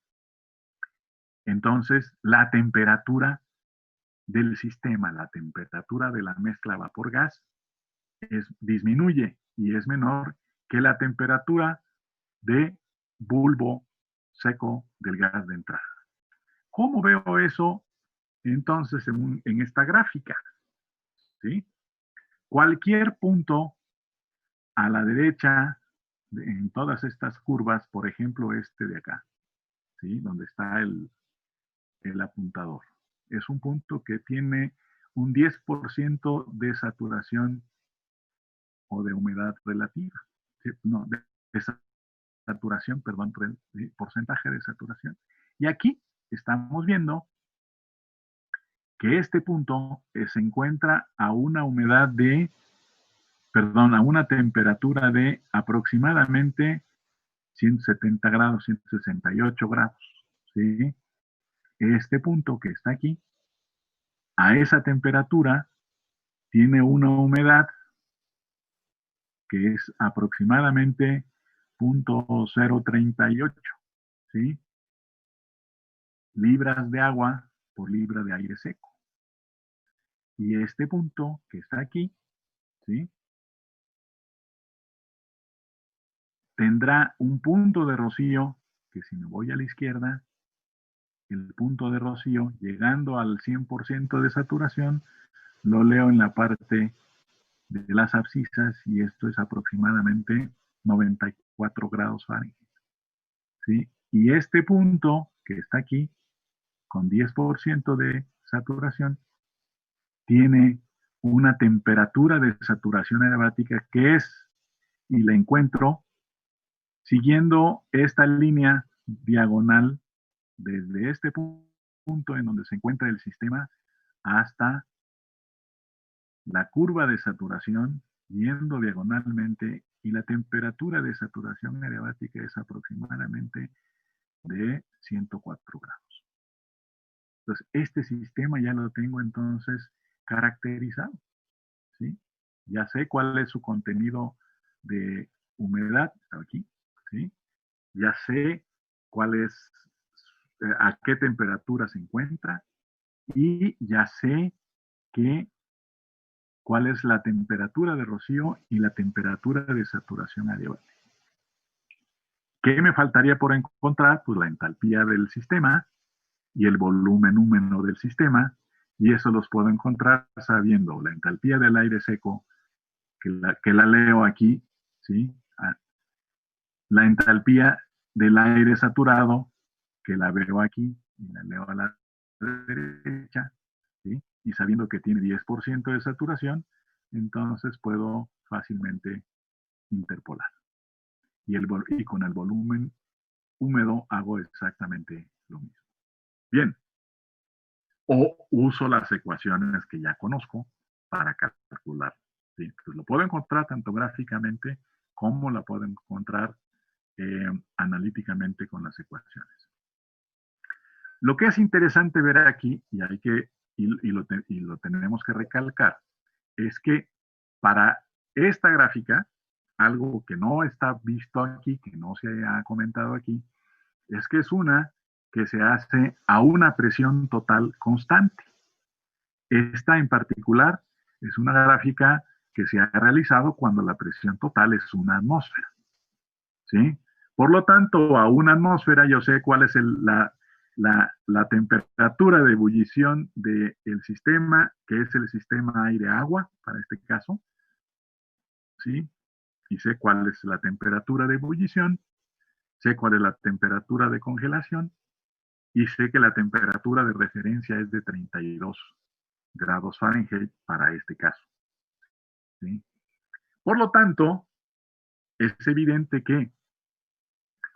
entonces la temperatura del sistema, la temperatura de la mezcla vapor-gas disminuye y es menor que la temperatura de bulbo seco del gas de entrada. ¿Cómo veo eso entonces en esta gráfica? ¿sí? Cualquier punto a la derecha en todas estas curvas, por ejemplo, este de acá, ¿sí? Donde está el apuntador. Es un punto que tiene un 10% de saturación o de humedad relativa. ¿Sí? No, de saturación, perdón, porcentaje de saturación. Y aquí estamos viendo que este punto se encuentra a una humedad de, perdón, a una temperatura de aproximadamente 170 grados, 168 grados, ¿sí? Este punto que está aquí, a esa temperatura, tiene una humedad que es aproximadamente 0.038, ¿sí? Libras de agua por libra de aire seco. Y este punto que está aquí, ¿sí? Tendrá un punto de rocío, que si me voy a la izquierda, el punto de rocío, llegando al 100% de saturación, lo leo en la parte de las abscisas y esto es aproximadamente 94 grados Fahrenheit. ¿Sí? Y este punto que está aquí, con 10% de saturación, tiene una temperatura de saturación adiabática que es, y la encuentro siguiendo esta línea diagonal desde este punto en donde se encuentra el sistema hasta la curva de saturación, yendo diagonalmente, y la temperatura de saturación adiabática es aproximadamente de 104 grados. Entonces, este sistema ya lo tengo entonces caracterizado, ¿sí? Ya sé cuál es su contenido de humedad, aquí, ¿sí? Ya sé cuál es, a qué temperatura se encuentra, y ya sé que cuál es la temperatura de rocío y la temperatura de saturación adiabática. ¿Qué me faltaría por encontrar? Pues la entalpía del sistema y el volumen húmedo del sistema, y eso los puedo encontrar sabiendo la entalpía del aire seco, que la leo aquí, ¿sí? La entalpía del aire saturado, que la veo aquí, y la leo a la derecha, ¿sí? Y sabiendo que tiene 10% de saturación, entonces puedo fácilmente interpolar. Y con el volumen húmedo hago exactamente lo mismo. Bien, o uso las ecuaciones que ya conozco para calcular. ¿Sí? Entonces lo puedo encontrar tanto gráficamente como la puedo encontrar analíticamente con las ecuaciones. Lo que es interesante ver aquí, y lo tenemos que recalcar, es que para esta gráfica, algo que no está visto aquí, que no se ha comentado aquí, es que es una que se hace a una presión total constante. Esta en particular es una gráfica que se ha realizado cuando la presión total es una atmósfera, ¿sí? Por lo tanto, a una atmósfera yo sé cuál es la temperatura de ebullición del sistema, que es el sistema aire-agua, para este caso, ¿sí? Y sé cuál es la temperatura de ebullición, sé cuál es la temperatura de congelación, y sé que la temperatura de referencia es de 32 grados Fahrenheit para este caso, ¿sí? Por lo tanto, es evidente que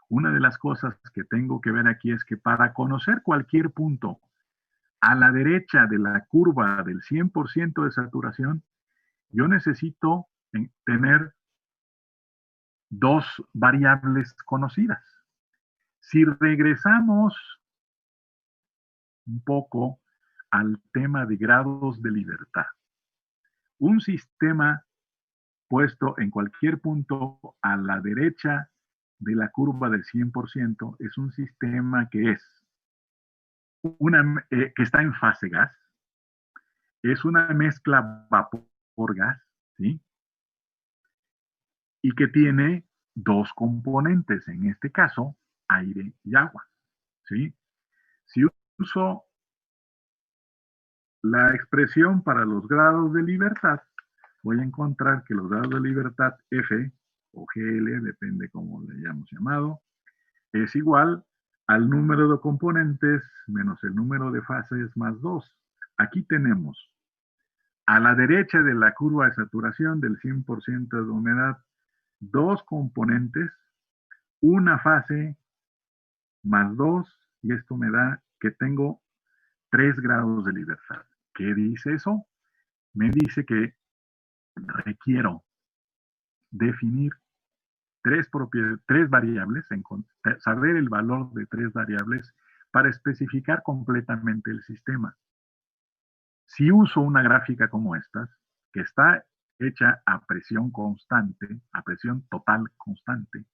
una de las cosas que tengo que ver aquí es que para conocer cualquier punto a la derecha de la curva del 100% de saturación, yo necesito tener dos variables conocidas. Si regresamos un poco al tema de grados de libertad, un sistema puesto en cualquier punto a la derecha de la curva del 100% es un sistema que que está en fase gas, es una mezcla vapor-gas, ¿sí? Y que tiene dos componentes, en este caso, aire y agua, ¿sí? Si uso la expresión para los grados de libertad, voy a encontrar que los grados de libertad F o GL, depende cómo le hayamos llamado, es igual al número de componentes menos el número de fases más 2. Aquí tenemos a la derecha de la curva de saturación del 100% de humedad, 2 componentes, una fase más 2, y esto me da que tengo 3 grados de libertad. ¿Qué dice eso? Me dice que requiero definir tres variables, saber el valor de 3 variables para especificar completamente el sistema. Si uso una gráfica como esta, que está hecha a presión constante, a presión total constante,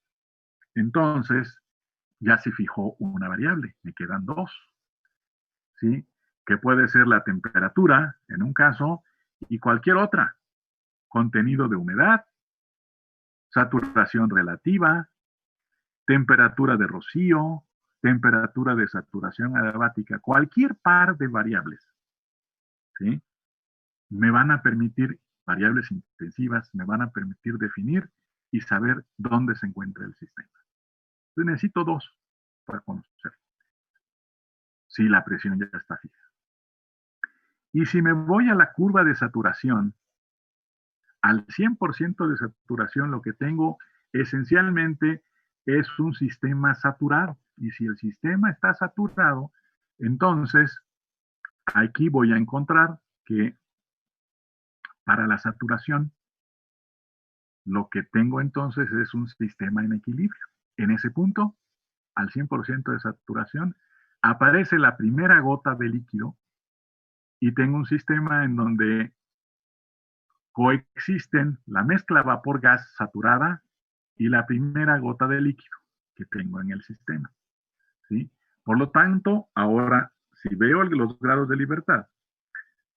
entonces ya se fijó una variable, me quedan 2, ¿sí? Que puede ser la temperatura, en un caso, y cualquier otra. Contenido de humedad, saturación relativa, temperatura de rocío, temperatura de saturación adiabática, cualquier par de variables, ¿sí? Me van a permitir, variables intensivas, me van a permitir definir y saber dónde se encuentra el sistema. Entonces necesito 2 para conocer si la presión ya está fija. Y si me voy a la curva de saturación, al 100% de saturación, lo que tengo esencialmente es un sistema saturado. Y si el sistema está saturado, entonces aquí voy a encontrar que para la saturación, lo que tengo entonces es un sistema en equilibrio. En ese punto, al 100% de saturación, aparece la primera gota de líquido y tengo un sistema en donde coexisten la mezcla vapor-gas saturada y la primera gota de líquido que tengo en el sistema, ¿sí? Por lo tanto, ahora, si veo los grados de libertad,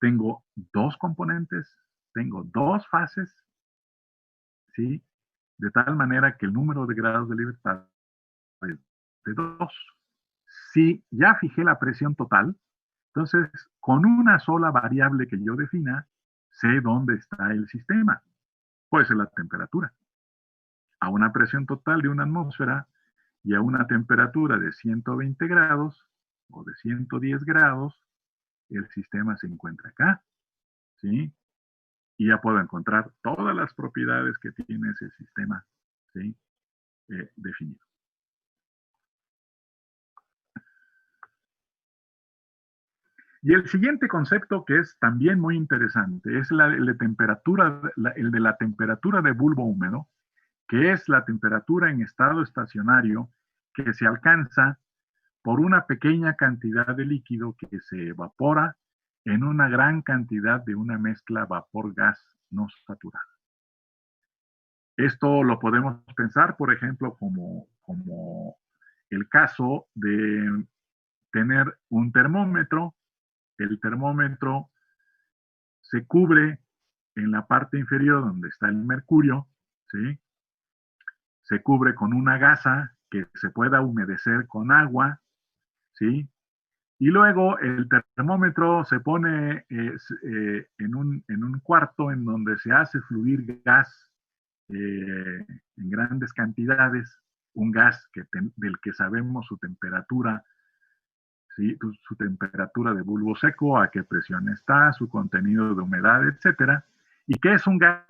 tengo 2 componentes, tengo 2 fases, ¿sí? De tal manera que el número de grados de libertad es de 2. Si ya fijé la presión total, entonces, con una sola variable que yo defina, sé dónde está el sistema. Puede ser la temperatura. A una presión total de una atmósfera y a una temperatura de 120 grados o de 110 grados, el sistema se encuentra acá, ¿sí? Y ya puedo encontrar todas las propiedades que tiene ese sistema, ¿sí? Definido. Y el siguiente concepto que es también muy interesante es el de la temperatura de bulbo húmedo, que es la temperatura en estado estacionario que se alcanza por una pequeña cantidad de líquido que se evapora en una gran cantidad de una mezcla vapor-gas no saturada. Esto lo podemos pensar, por ejemplo, como el caso de tener un termómetro. El termómetro se cubre en la parte inferior donde está el mercurio, ¿sí? Se cubre con una gasa que se pueda humedecer con agua, ¿sí? Y luego el termómetro se pone en un cuarto en donde se hace fluir gas en grandes cantidades, un gas del que sabemos su temperatura, ¿sí? Su temperatura de bulbo seco, a qué presión está, su contenido de humedad, etcétera, y que es un gas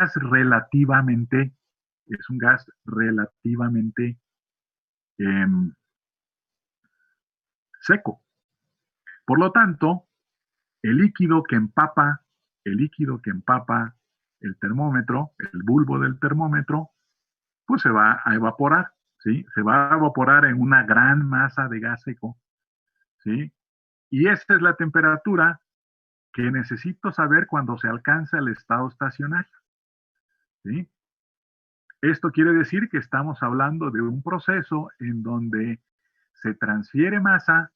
relativamente eh, seco. Por lo tanto, el líquido que empapa el termómetro, el bulbo del termómetro, pues se va a evaporar, ¿sí? Se va a evaporar en una gran masa de gas seco, ¿sí? Y esta es la temperatura que necesito saber cuando se alcanza el estado estacionario, ¿sí? Esto quiere decir que estamos hablando de un proceso en donde se transfiere masa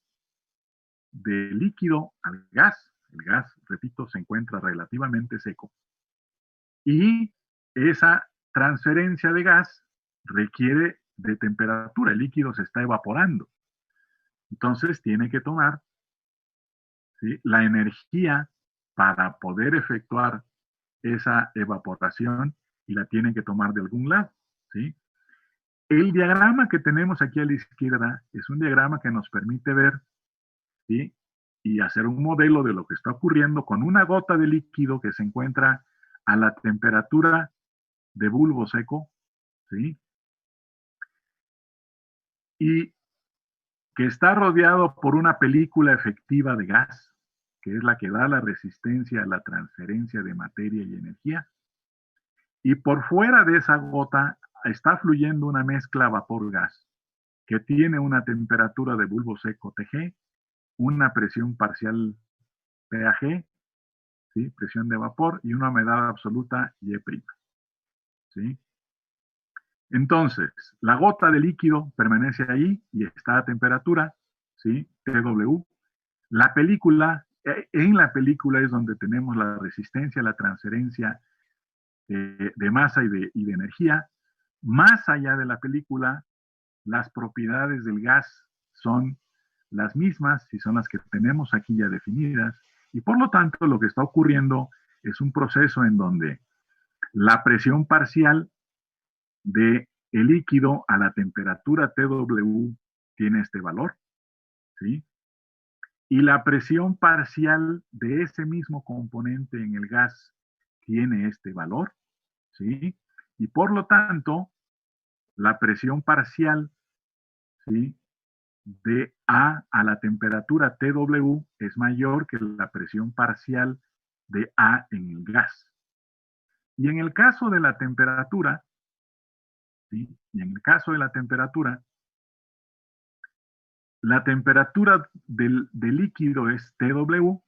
de líquido al gas. El gas, repito, se encuentra relativamente seco. Y esa transferencia de gas requiere de temperatura. El líquido se está evaporando. Entonces tiene que tomar, ¿sí?, la energía para poder efectuar esa evaporación y la tienen que tomar de algún lado, ¿sí? El diagrama que tenemos aquí a la izquierda es un diagrama que nos permite ver, ¿sí?, y hacer un modelo de lo que está ocurriendo con una gota de líquido que se encuentra a la temperatura de bulbo seco, ¿sí?, y que está rodeado por una película efectiva de gas, que es la que da la resistencia a la transferencia de materia y energía. Y por fuera de esa gota está fluyendo una mezcla vapor-gas, que tiene una temperatura de bulbo seco TG, una presión parcial PAG, ¿sí?, presión de vapor, y una humedad absoluta Y', ¿sí? Entonces, la gota de líquido permanece ahí y está a temperatura, ¿sí?, TW. La película, en la película es donde tenemos la resistencia, la transferencia de masa y de energía. Más allá de la película, las propiedades del gas son las mismas y son las que tenemos aquí ya definidas. Y por lo tanto, lo que está ocurriendo es un proceso en donde la presión parcial de el líquido a la temperatura TW tiene este valor, ¿sí? Y la presión parcial de ese mismo componente en el gas tiene este valor, ¿sí? Y por lo tanto, la presión parcial, ¿sí?, de A la temperatura TW es mayor que la presión parcial de A en el gas. Y en el caso de la temperatura, ¿sí?, y en el caso de la temperatura del líquido es TW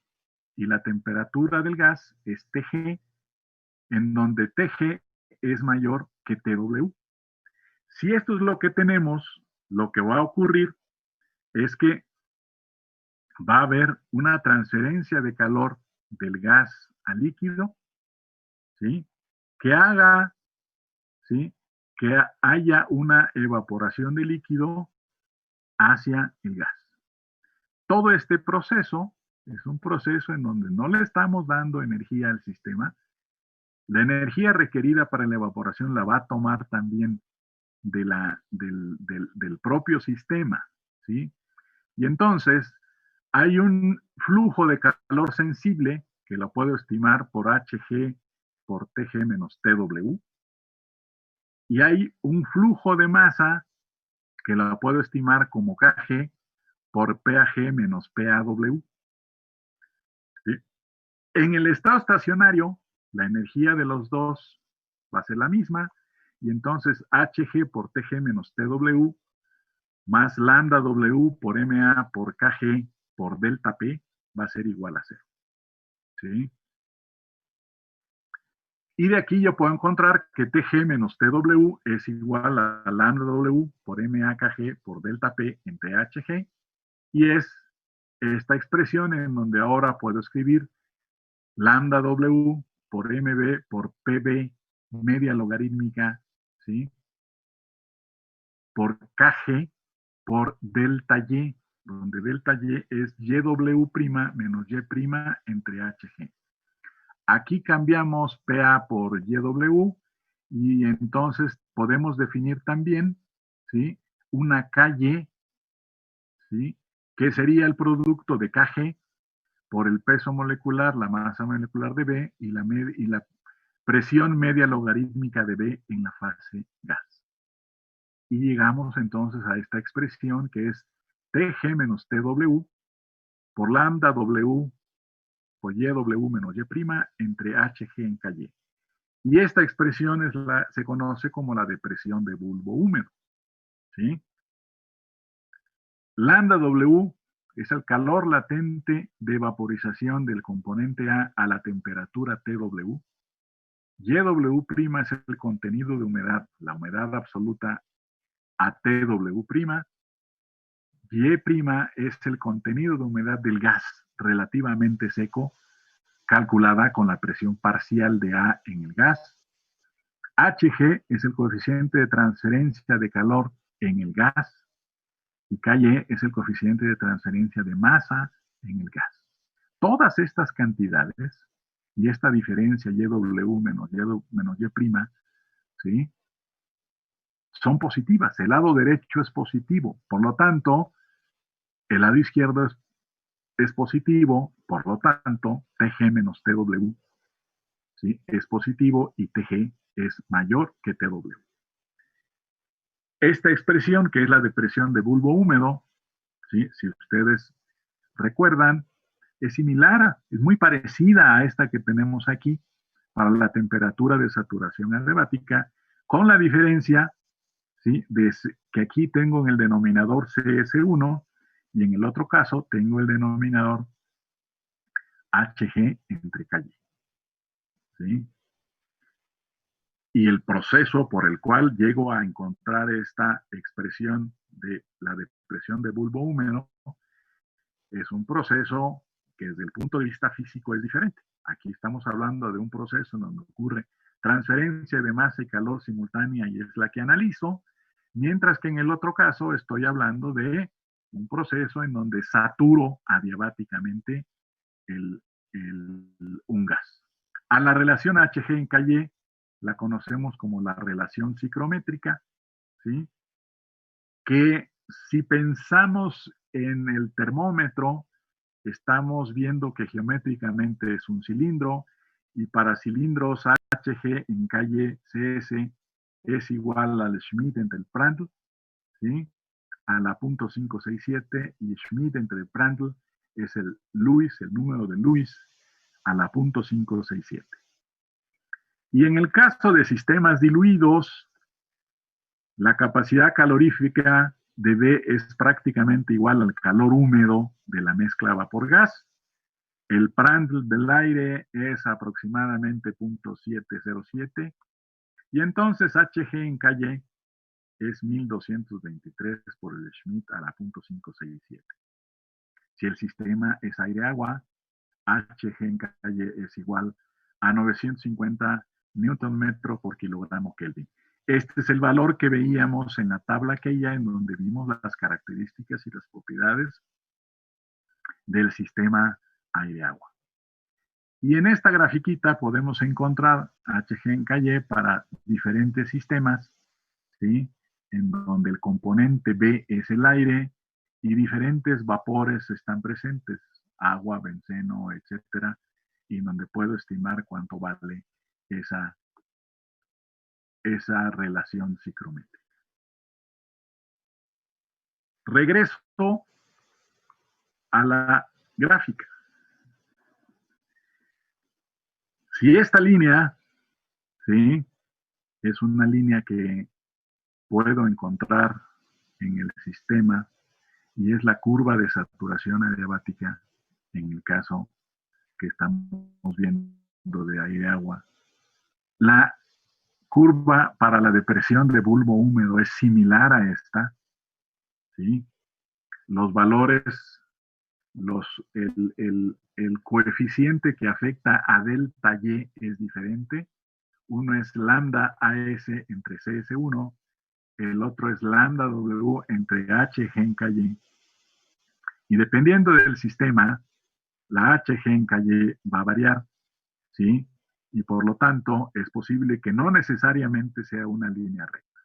y la temperatura del gas es TG, en donde TG es mayor que TW. Si esto es lo que tenemos, lo que va a ocurrir es que va a haber una transferencia de calor del gas al líquido, ¿sí?, que haga, ¿sí?, que haya una evaporación de líquido hacia el gas. Todo este proceso es un proceso en donde no le estamos dando energía al sistema. La energía requerida para la evaporación la va a tomar también del propio sistema, ¿sí? Y entonces hay un flujo de calor sensible que lo puedo estimar por Hg por Tg menos Tw. Y hay un flujo de masa que lo puedo estimar como Kg por PAG menos PAW. ¿Sí? En el estado estacionario, la energía de los dos va a ser la misma, y entonces Hg por Tg menos Tw más lambda W por MA por Kg por delta P va a ser igual a 0. ¿Sí? Y de aquí yo puedo encontrar que Tg menos Tw es igual a lambda W por MA Kg por delta P entre Hg, y es esta expresión en donde ahora puedo escribir lambda W por MB por PB media logarítmica, ¿sí?, por Kg por delta Y, donde delta Y es YW' menos Y' entre Hg. Aquí cambiamos PA por YW y entonces podemos definir también, ¿sí?, una KY, ¿sí?, que sería el producto de Kg por el peso molecular, la masa molecular de B y la presión media logarítmica de B en la fase gas. Y llegamos entonces a esta expresión que es Tg menos Tw por lambda W por YW menos Y' entre Hg en Ky. Y esta expresión se conoce como la depresión de bulbo húmedo, ¿sí? Lambda W es el calor latente de vaporización del componente A la temperatura TW. YW' es el contenido de humedad, la humedad absoluta a TW'. Y' es el contenido de humedad del gas relativamente seco, calculada con la presión parcial de A en el gas. Hg es el coeficiente de transferencia de calor en el gas. Y Ky es el coeficiente de transferencia de masa en el gas. todas estas cantidades y esta diferencia YW menos Y', ¿sí? Son positivas. El lado derecho es positivo. Por lo tanto, el lado izquierdo es positivo. Por lo tanto, TG menos TW, ¿sí? Es positivo y TG es mayor que TW. Esta expresión, que es la depresión de bulbo húmedo, ¿sí? Si ustedes recuerdan, es similar, es muy parecida a esta que tenemos aquí para la temperatura de saturación adiabática, con la diferencia, ¿sí?, de que aquí tengo en el denominador CS1 y en el otro caso tengo el denominador HG entre KY, ¿sí? Y el proceso por el cual llego a encontrar esta expresión de la depresión de bulbo húmedo es un proceso que desde el punto de vista físico es diferente. Aquí estamos hablando de un proceso donde ocurre transferencia de masa y calor simultánea y es la que analizo, mientras que en el otro caso estoy hablando de un proceso en donde saturo adiabáticamente un gas. A la relación HG en KY la conocemos como la relación ciclométrica, ¿sí? Que si pensamos en el termómetro, estamos viendo que geométricamente es un cilindro y para cilindros HG en KY CS es igual al Schmidt entre el Prandtl, ¿sí?, a la .567 y Schmidt entre el Prandtl es el Lewis, el número de Lewis a la .567. Y en el caso de sistemas diluidos, la capacidad calorífica de B es prácticamente igual al calor húmedo de la mezcla vapor-gas. El Prandtl del aire es aproximadamente 0.707 y entonces HG en KY es 1223 por el Schmidt a la .567. Si el sistema es aire-agua, HG en KY es igual a 950 Nm por kilogramo Kelvin. Este es el valor que veíamos en la tabla aquella en donde vimos las características y las propiedades del sistema aire-agua. Y en esta grafiquita podemos encontrar HG en KY para diferentes sistemas, ¿sí?, en donde el componente B es el aire y diferentes vapores están presentes, agua, benceno, etcétera, y donde puedo estimar cuánto vale esa relación ciclométrica. Regreso a la gráfica. Si esta línea, ¿sí?, es una línea que puedo encontrar en el sistema y es la curva de saturación adiabática en el caso que estamos viendo de aire-agua. La curva para la depresión de bulbo húmedo es similar a esta, ¿sí? Los valores, el coeficiente que afecta a delta Y es diferente. Uno es lambda AS entre CS1, el otro es lambda W entre HG en KY. Y dependiendo del sistema, la HG en KY va a variar, ¿sí? Y por lo tanto, es posible que no necesariamente sea una línea recta.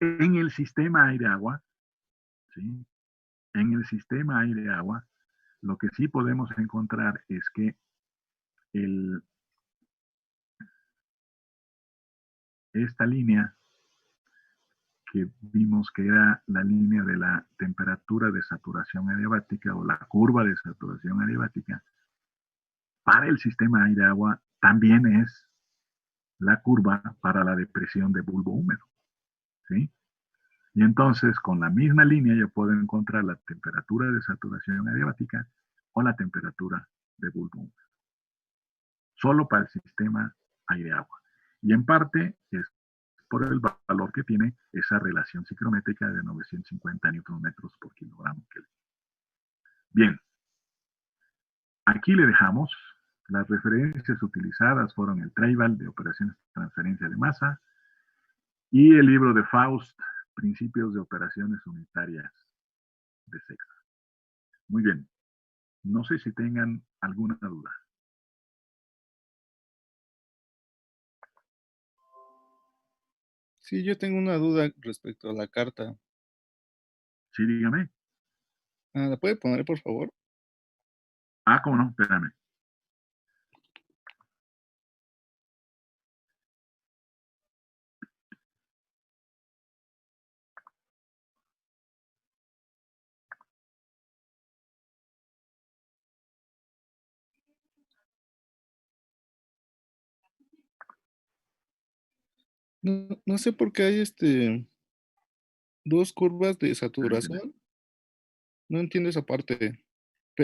En el sistema aire-agua, ¿sí?, en el sistema aire-agua, lo que sí podemos encontrar es que esta línea que vimos que era la línea de la temperatura de saturación adiabática o la curva de saturación adiabática, para el sistema aire-agua también es la curva para la depresión de bulbo húmedo, ¿sí? Y entonces, con la misma línea yo puedo encontrar la temperatura de saturación adiabática o la temperatura de bulbo húmedo. Solo para el sistema aire-agua. Y en parte es por el valor que tiene esa relación ciclométrica de 950 Nm por kilogramo Kelvin. Bien. Aquí le dejamos. Las referencias utilizadas fueron el Treival de operaciones de transferencia de masa y el libro de Faust, Principios de operaciones unitarias de Sexta. Muy bien. No sé si tengan alguna duda. Sí, yo tengo una duda respecto a la carta. Sí, dígame. ¿La puede poner, por favor? Ah, cómo no, espérame. No sé por qué hay dos curvas de Permíteme. saturación. No entiendo esa parte.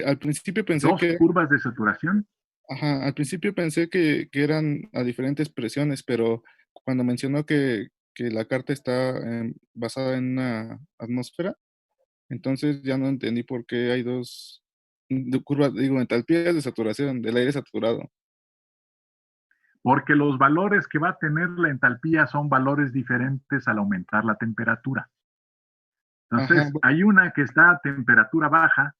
Al principio pensé Dos que, curvas de saturación. ajá, al principio pensé que eran a diferentes presiones, pero cuando mencionó que la carta está basada en una atmósfera, entonces ya no entendí por qué hay dos curvas, digo, entalpías de saturación del aire saturado. Porque los valores que va a tener la entalpía son valores diferentes al aumentar la temperatura. Ajá, Entonces, hay una que está a temperatura baja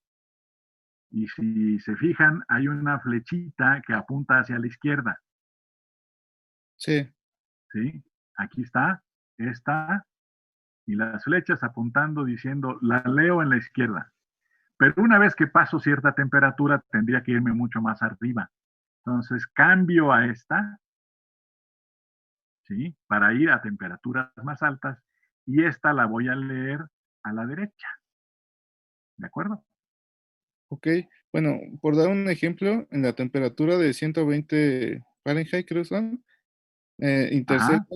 y si se fijan, hay una flechita que apunta hacia la izquierda. sí, ¿Sí? Aquí está, esta, y las flechas apuntando diciendo, la leo en la izquierda. Pero una vez que paso cierta temperatura, tendría que irme mucho más arriba. Entonces, cambio a esta, ¿sí? Para ir a temperaturas más altas, y esta la voy a leer a la derecha. ¿De acuerdo? ok. Bueno, por dar un ejemplo, en la temperatura de 120 Fahrenheit, creo son, Ajá, intersecta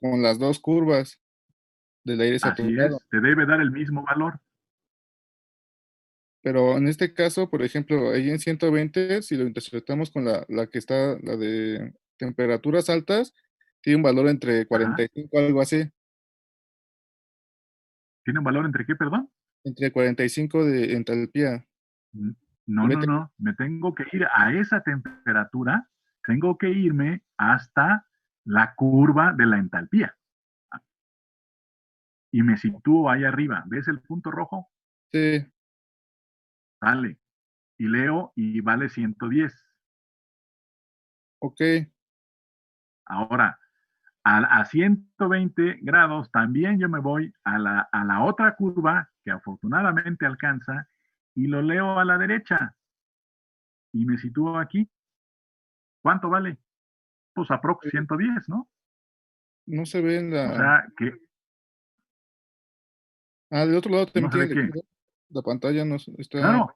con las dos curvas del aire así saturado. es. Te debe dar el mismo valor. Pero en este caso, por ejemplo, ahí en 120, si lo interpretamos con la que está, la de temperaturas altas, tiene un valor entre Ajá. 45, algo así, ¿Tiene un valor entre qué, perdón? entre 45 de entalpía. No, Y no, vete, no. Me tengo que ir a esa temperatura. Tengo que irme hasta la curva de la entalpía. Y me sitúo ahí arriba. ¿Ves el punto rojo? sí, Vale. Y leo y vale 110. ok, Ahora, a 120 grados también yo me voy a la otra curva que afortunadamente alcanza y lo leo a la derecha y me sitúo aquí. ¿Cuánto vale? Pues aprox 110, ¿no? no se ve en O la... sea que Ah, del otro lado no también se tiene ve qué. lectura. La pantalla no está... Claro,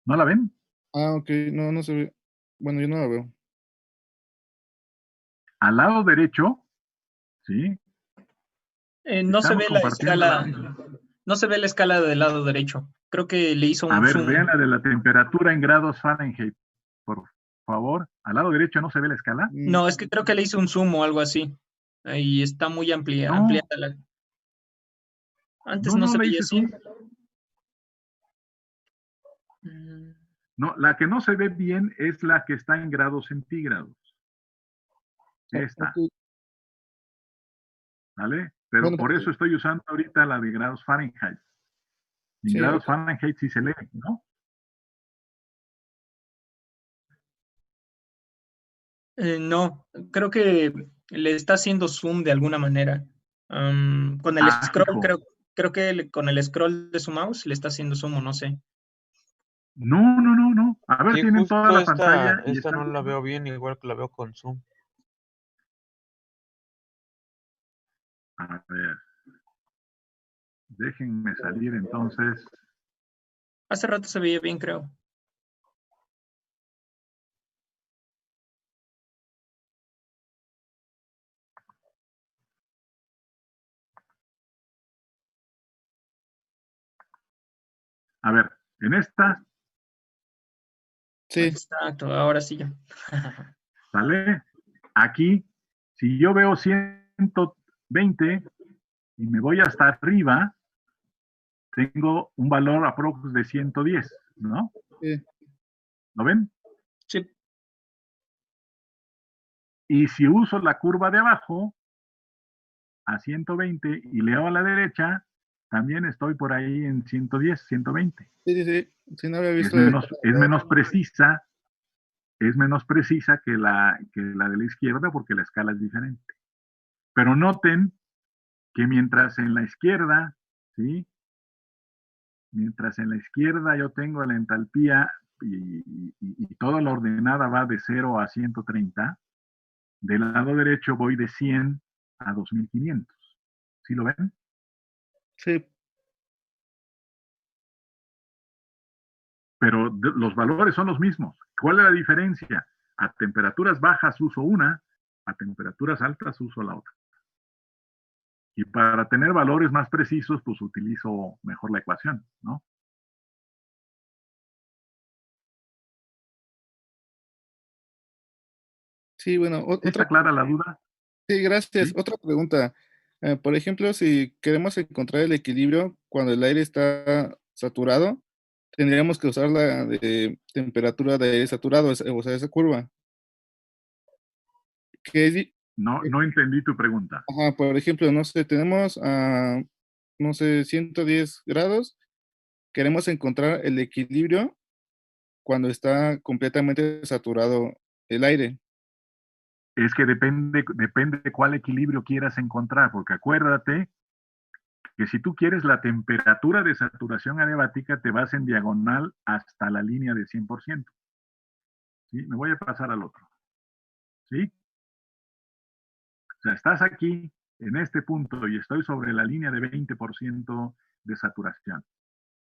¿no la ven? Ah, ok, no, no se ve. Bueno, yo no la veo. Al lado derecho, ¿sí? No se Estamos ve la compartiendo la escala, misma. no se ve la escala del lado derecho. Creo que le hizo A un ver, zoom. vean la de la temperatura en grados Fahrenheit, por favor. Al lado derecho no se ve la escala. Mm, No, es que creo que le hizo un zoom o algo así. Ahí está muy ampliada No, la. Antes no, no no se le veía hice así. zoom. Mm, No, la que no se ve bien es la que está en grados centígrados. ok, Esta, ¿vale? Pero bueno, por eso estoy usando ahorita la de grados Fahrenheit. En sí, grados ok. Fahrenheit sí se lee, ¿no? no, creo que le está haciendo zoom de alguna manera. Con el Ah, scroll, hijo. creo que con el scroll de su mouse le está haciendo zoom o no sé. No, no, no, no. A ver, Sí, tienen toda justo la pantalla y esta están no la viendo. veo bien, igual que la veo con Zoom. A ver, déjenme salir entonces. Hace rato se veía bien, creo. A ver, en esta, Sí, Exacto, ahora sí ya. ¿sale? Aquí, si yo veo 120 y me voy hasta arriba, tengo un valor aprox de 110, ¿no? sí, ¿Lo ven? Sí, Y si uso la curva de abajo a 120 y leo a la derecha, también estoy por ahí en 110, 120. Sí. Sí, no había Es visto. menos precisa, que la de la izquierda porque la escala es diferente. Pero noten que mientras en la izquierda, ¿sí? Mientras en la izquierda yo tengo la entalpía y toda la ordenada va de 0 a 130, del lado derecho voy de 100 a 2500. ¿Sí lo ven? Sí, Pero los valores son los mismos. ¿Cuál es la diferencia? A temperaturas bajas uso una, a temperaturas altas uso la otra. Y para tener valores más precisos, pues utilizo mejor la ecuación, ¿no? sí, bueno, ¿Sí otra, está clara la duda? sí, gracias. ¿Sí? Otra pregunta. Por ejemplo, si queremos encontrar el equilibrio cuando el aire está saturado, tendríamos que usar la de temperatura de aire saturado, o sea, esa curva. Que es, No, no entendí tu pregunta. ajá, por ejemplo, no sé, tenemos no sé, 110 grados, queremos encontrar el equilibrio cuando está completamente saturado el aire. Es que depende de cuál equilibrio quieras encontrar, porque acuérdate que si tú quieres la temperatura de saturación adiabática, te vas en diagonal hasta la línea de 100%. ¿Sí? Me voy a pasar al otro. ¿Sí? O sea, estás aquí en este punto y estoy sobre la línea de 20% de saturación.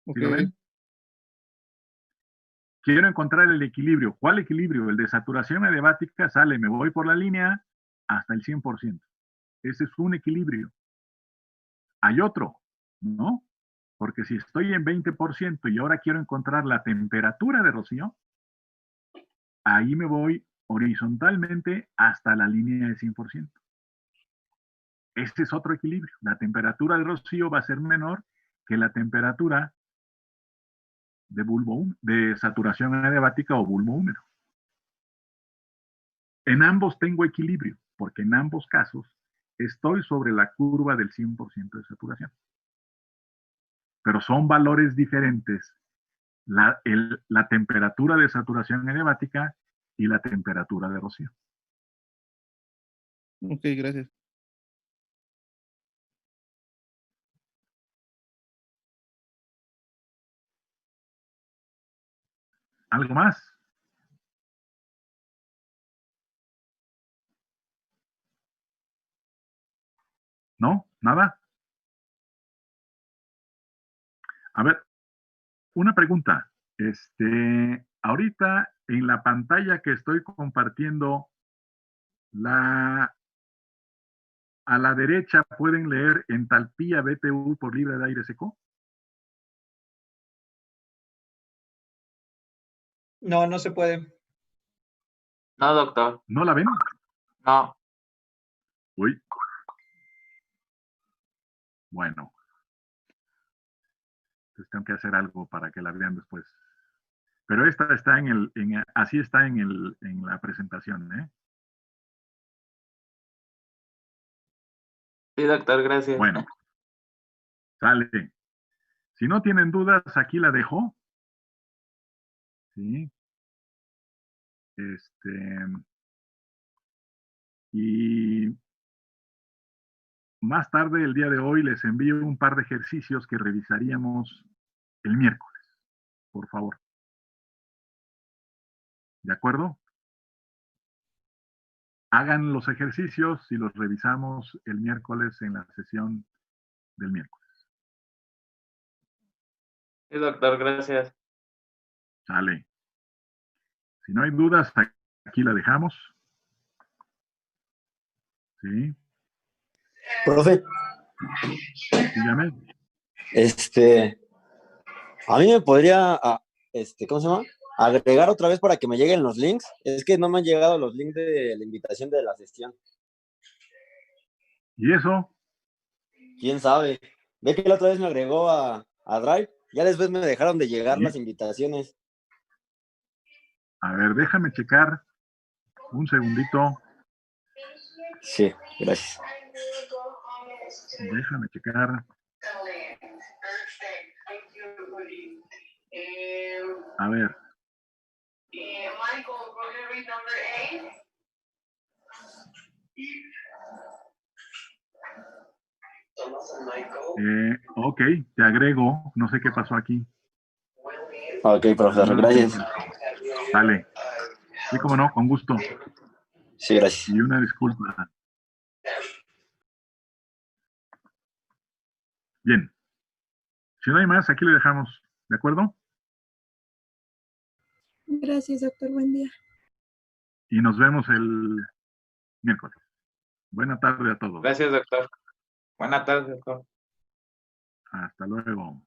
¿Sí Ok, lo ven? Quiero encontrar el equilibrio. ¿Cuál equilibrio? El de saturación adiabática sale, me voy por la línea hasta el 100%. Ese es un equilibrio. Hay otro, ¿no? Porque si estoy en 20% y ahora quiero encontrar la temperatura de rocío, ahí me voy horizontalmente hasta la línea de 100%. Este es otro equilibrio. La temperatura de rocío va a ser menor que la temperatura de saturación adiabática o bulbo húmedo. En ambos tengo equilibrio, porque en ambos casos estoy sobre la curva del 100% de saturación. Pero son valores diferentes la temperatura de saturación adiabática y la temperatura de rocío. ok, gracias. ¿Algo más? ¿No? ¿Nada? A ver, una pregunta. Ahorita en la pantalla que estoy compartiendo, a la derecha pueden leer entalpía BTU por libre de aire seco. No, no se puede. No, doctor. ¿No la ven? No. Uy. Bueno, entonces tengo que hacer algo para que la vean después. Pero esta está así está en la presentación, ¿eh? Sí, doctor, gracias. Bueno, sale. Si no tienen dudas, aquí la dejo. ¿Sí? Y más tarde, el día de hoy, les envío un par de ejercicios que revisaríamos el miércoles, por favor. ¿De acuerdo? Hagan los ejercicios y los revisamos el miércoles en la sesión del miércoles. Sí, doctor, gracias. Sale. Si no hay dudas, aquí la dejamos. ¿Sí? Profe, Dígame. a mí me podría, ¿cómo se llama? Agregar otra vez para que me lleguen los links. Es que no me han llegado los links de la invitación de la sesión. ¿Y eso? ¿Quién sabe? Ve que la otra vez me agregó a Drive. Ya después me dejaron de llegar ¿Sí? las invitaciones. A ver, déjame checar un segundito. Sí, gracias. Déjame checar. A ver. Ok, te agrego. No sé qué pasó aquí. Ok, profesor, gracias. Dale. Sí, cómo no, con gusto. Sí, gracias. Y una disculpa. Bien. Si no hay más, aquí le dejamos. ¿De acuerdo? Gracias, doctor. Buen día. Y nos vemos el miércoles. Buena tarde a todos. Gracias, doctor. Buenas tardes, doctor. Hasta luego.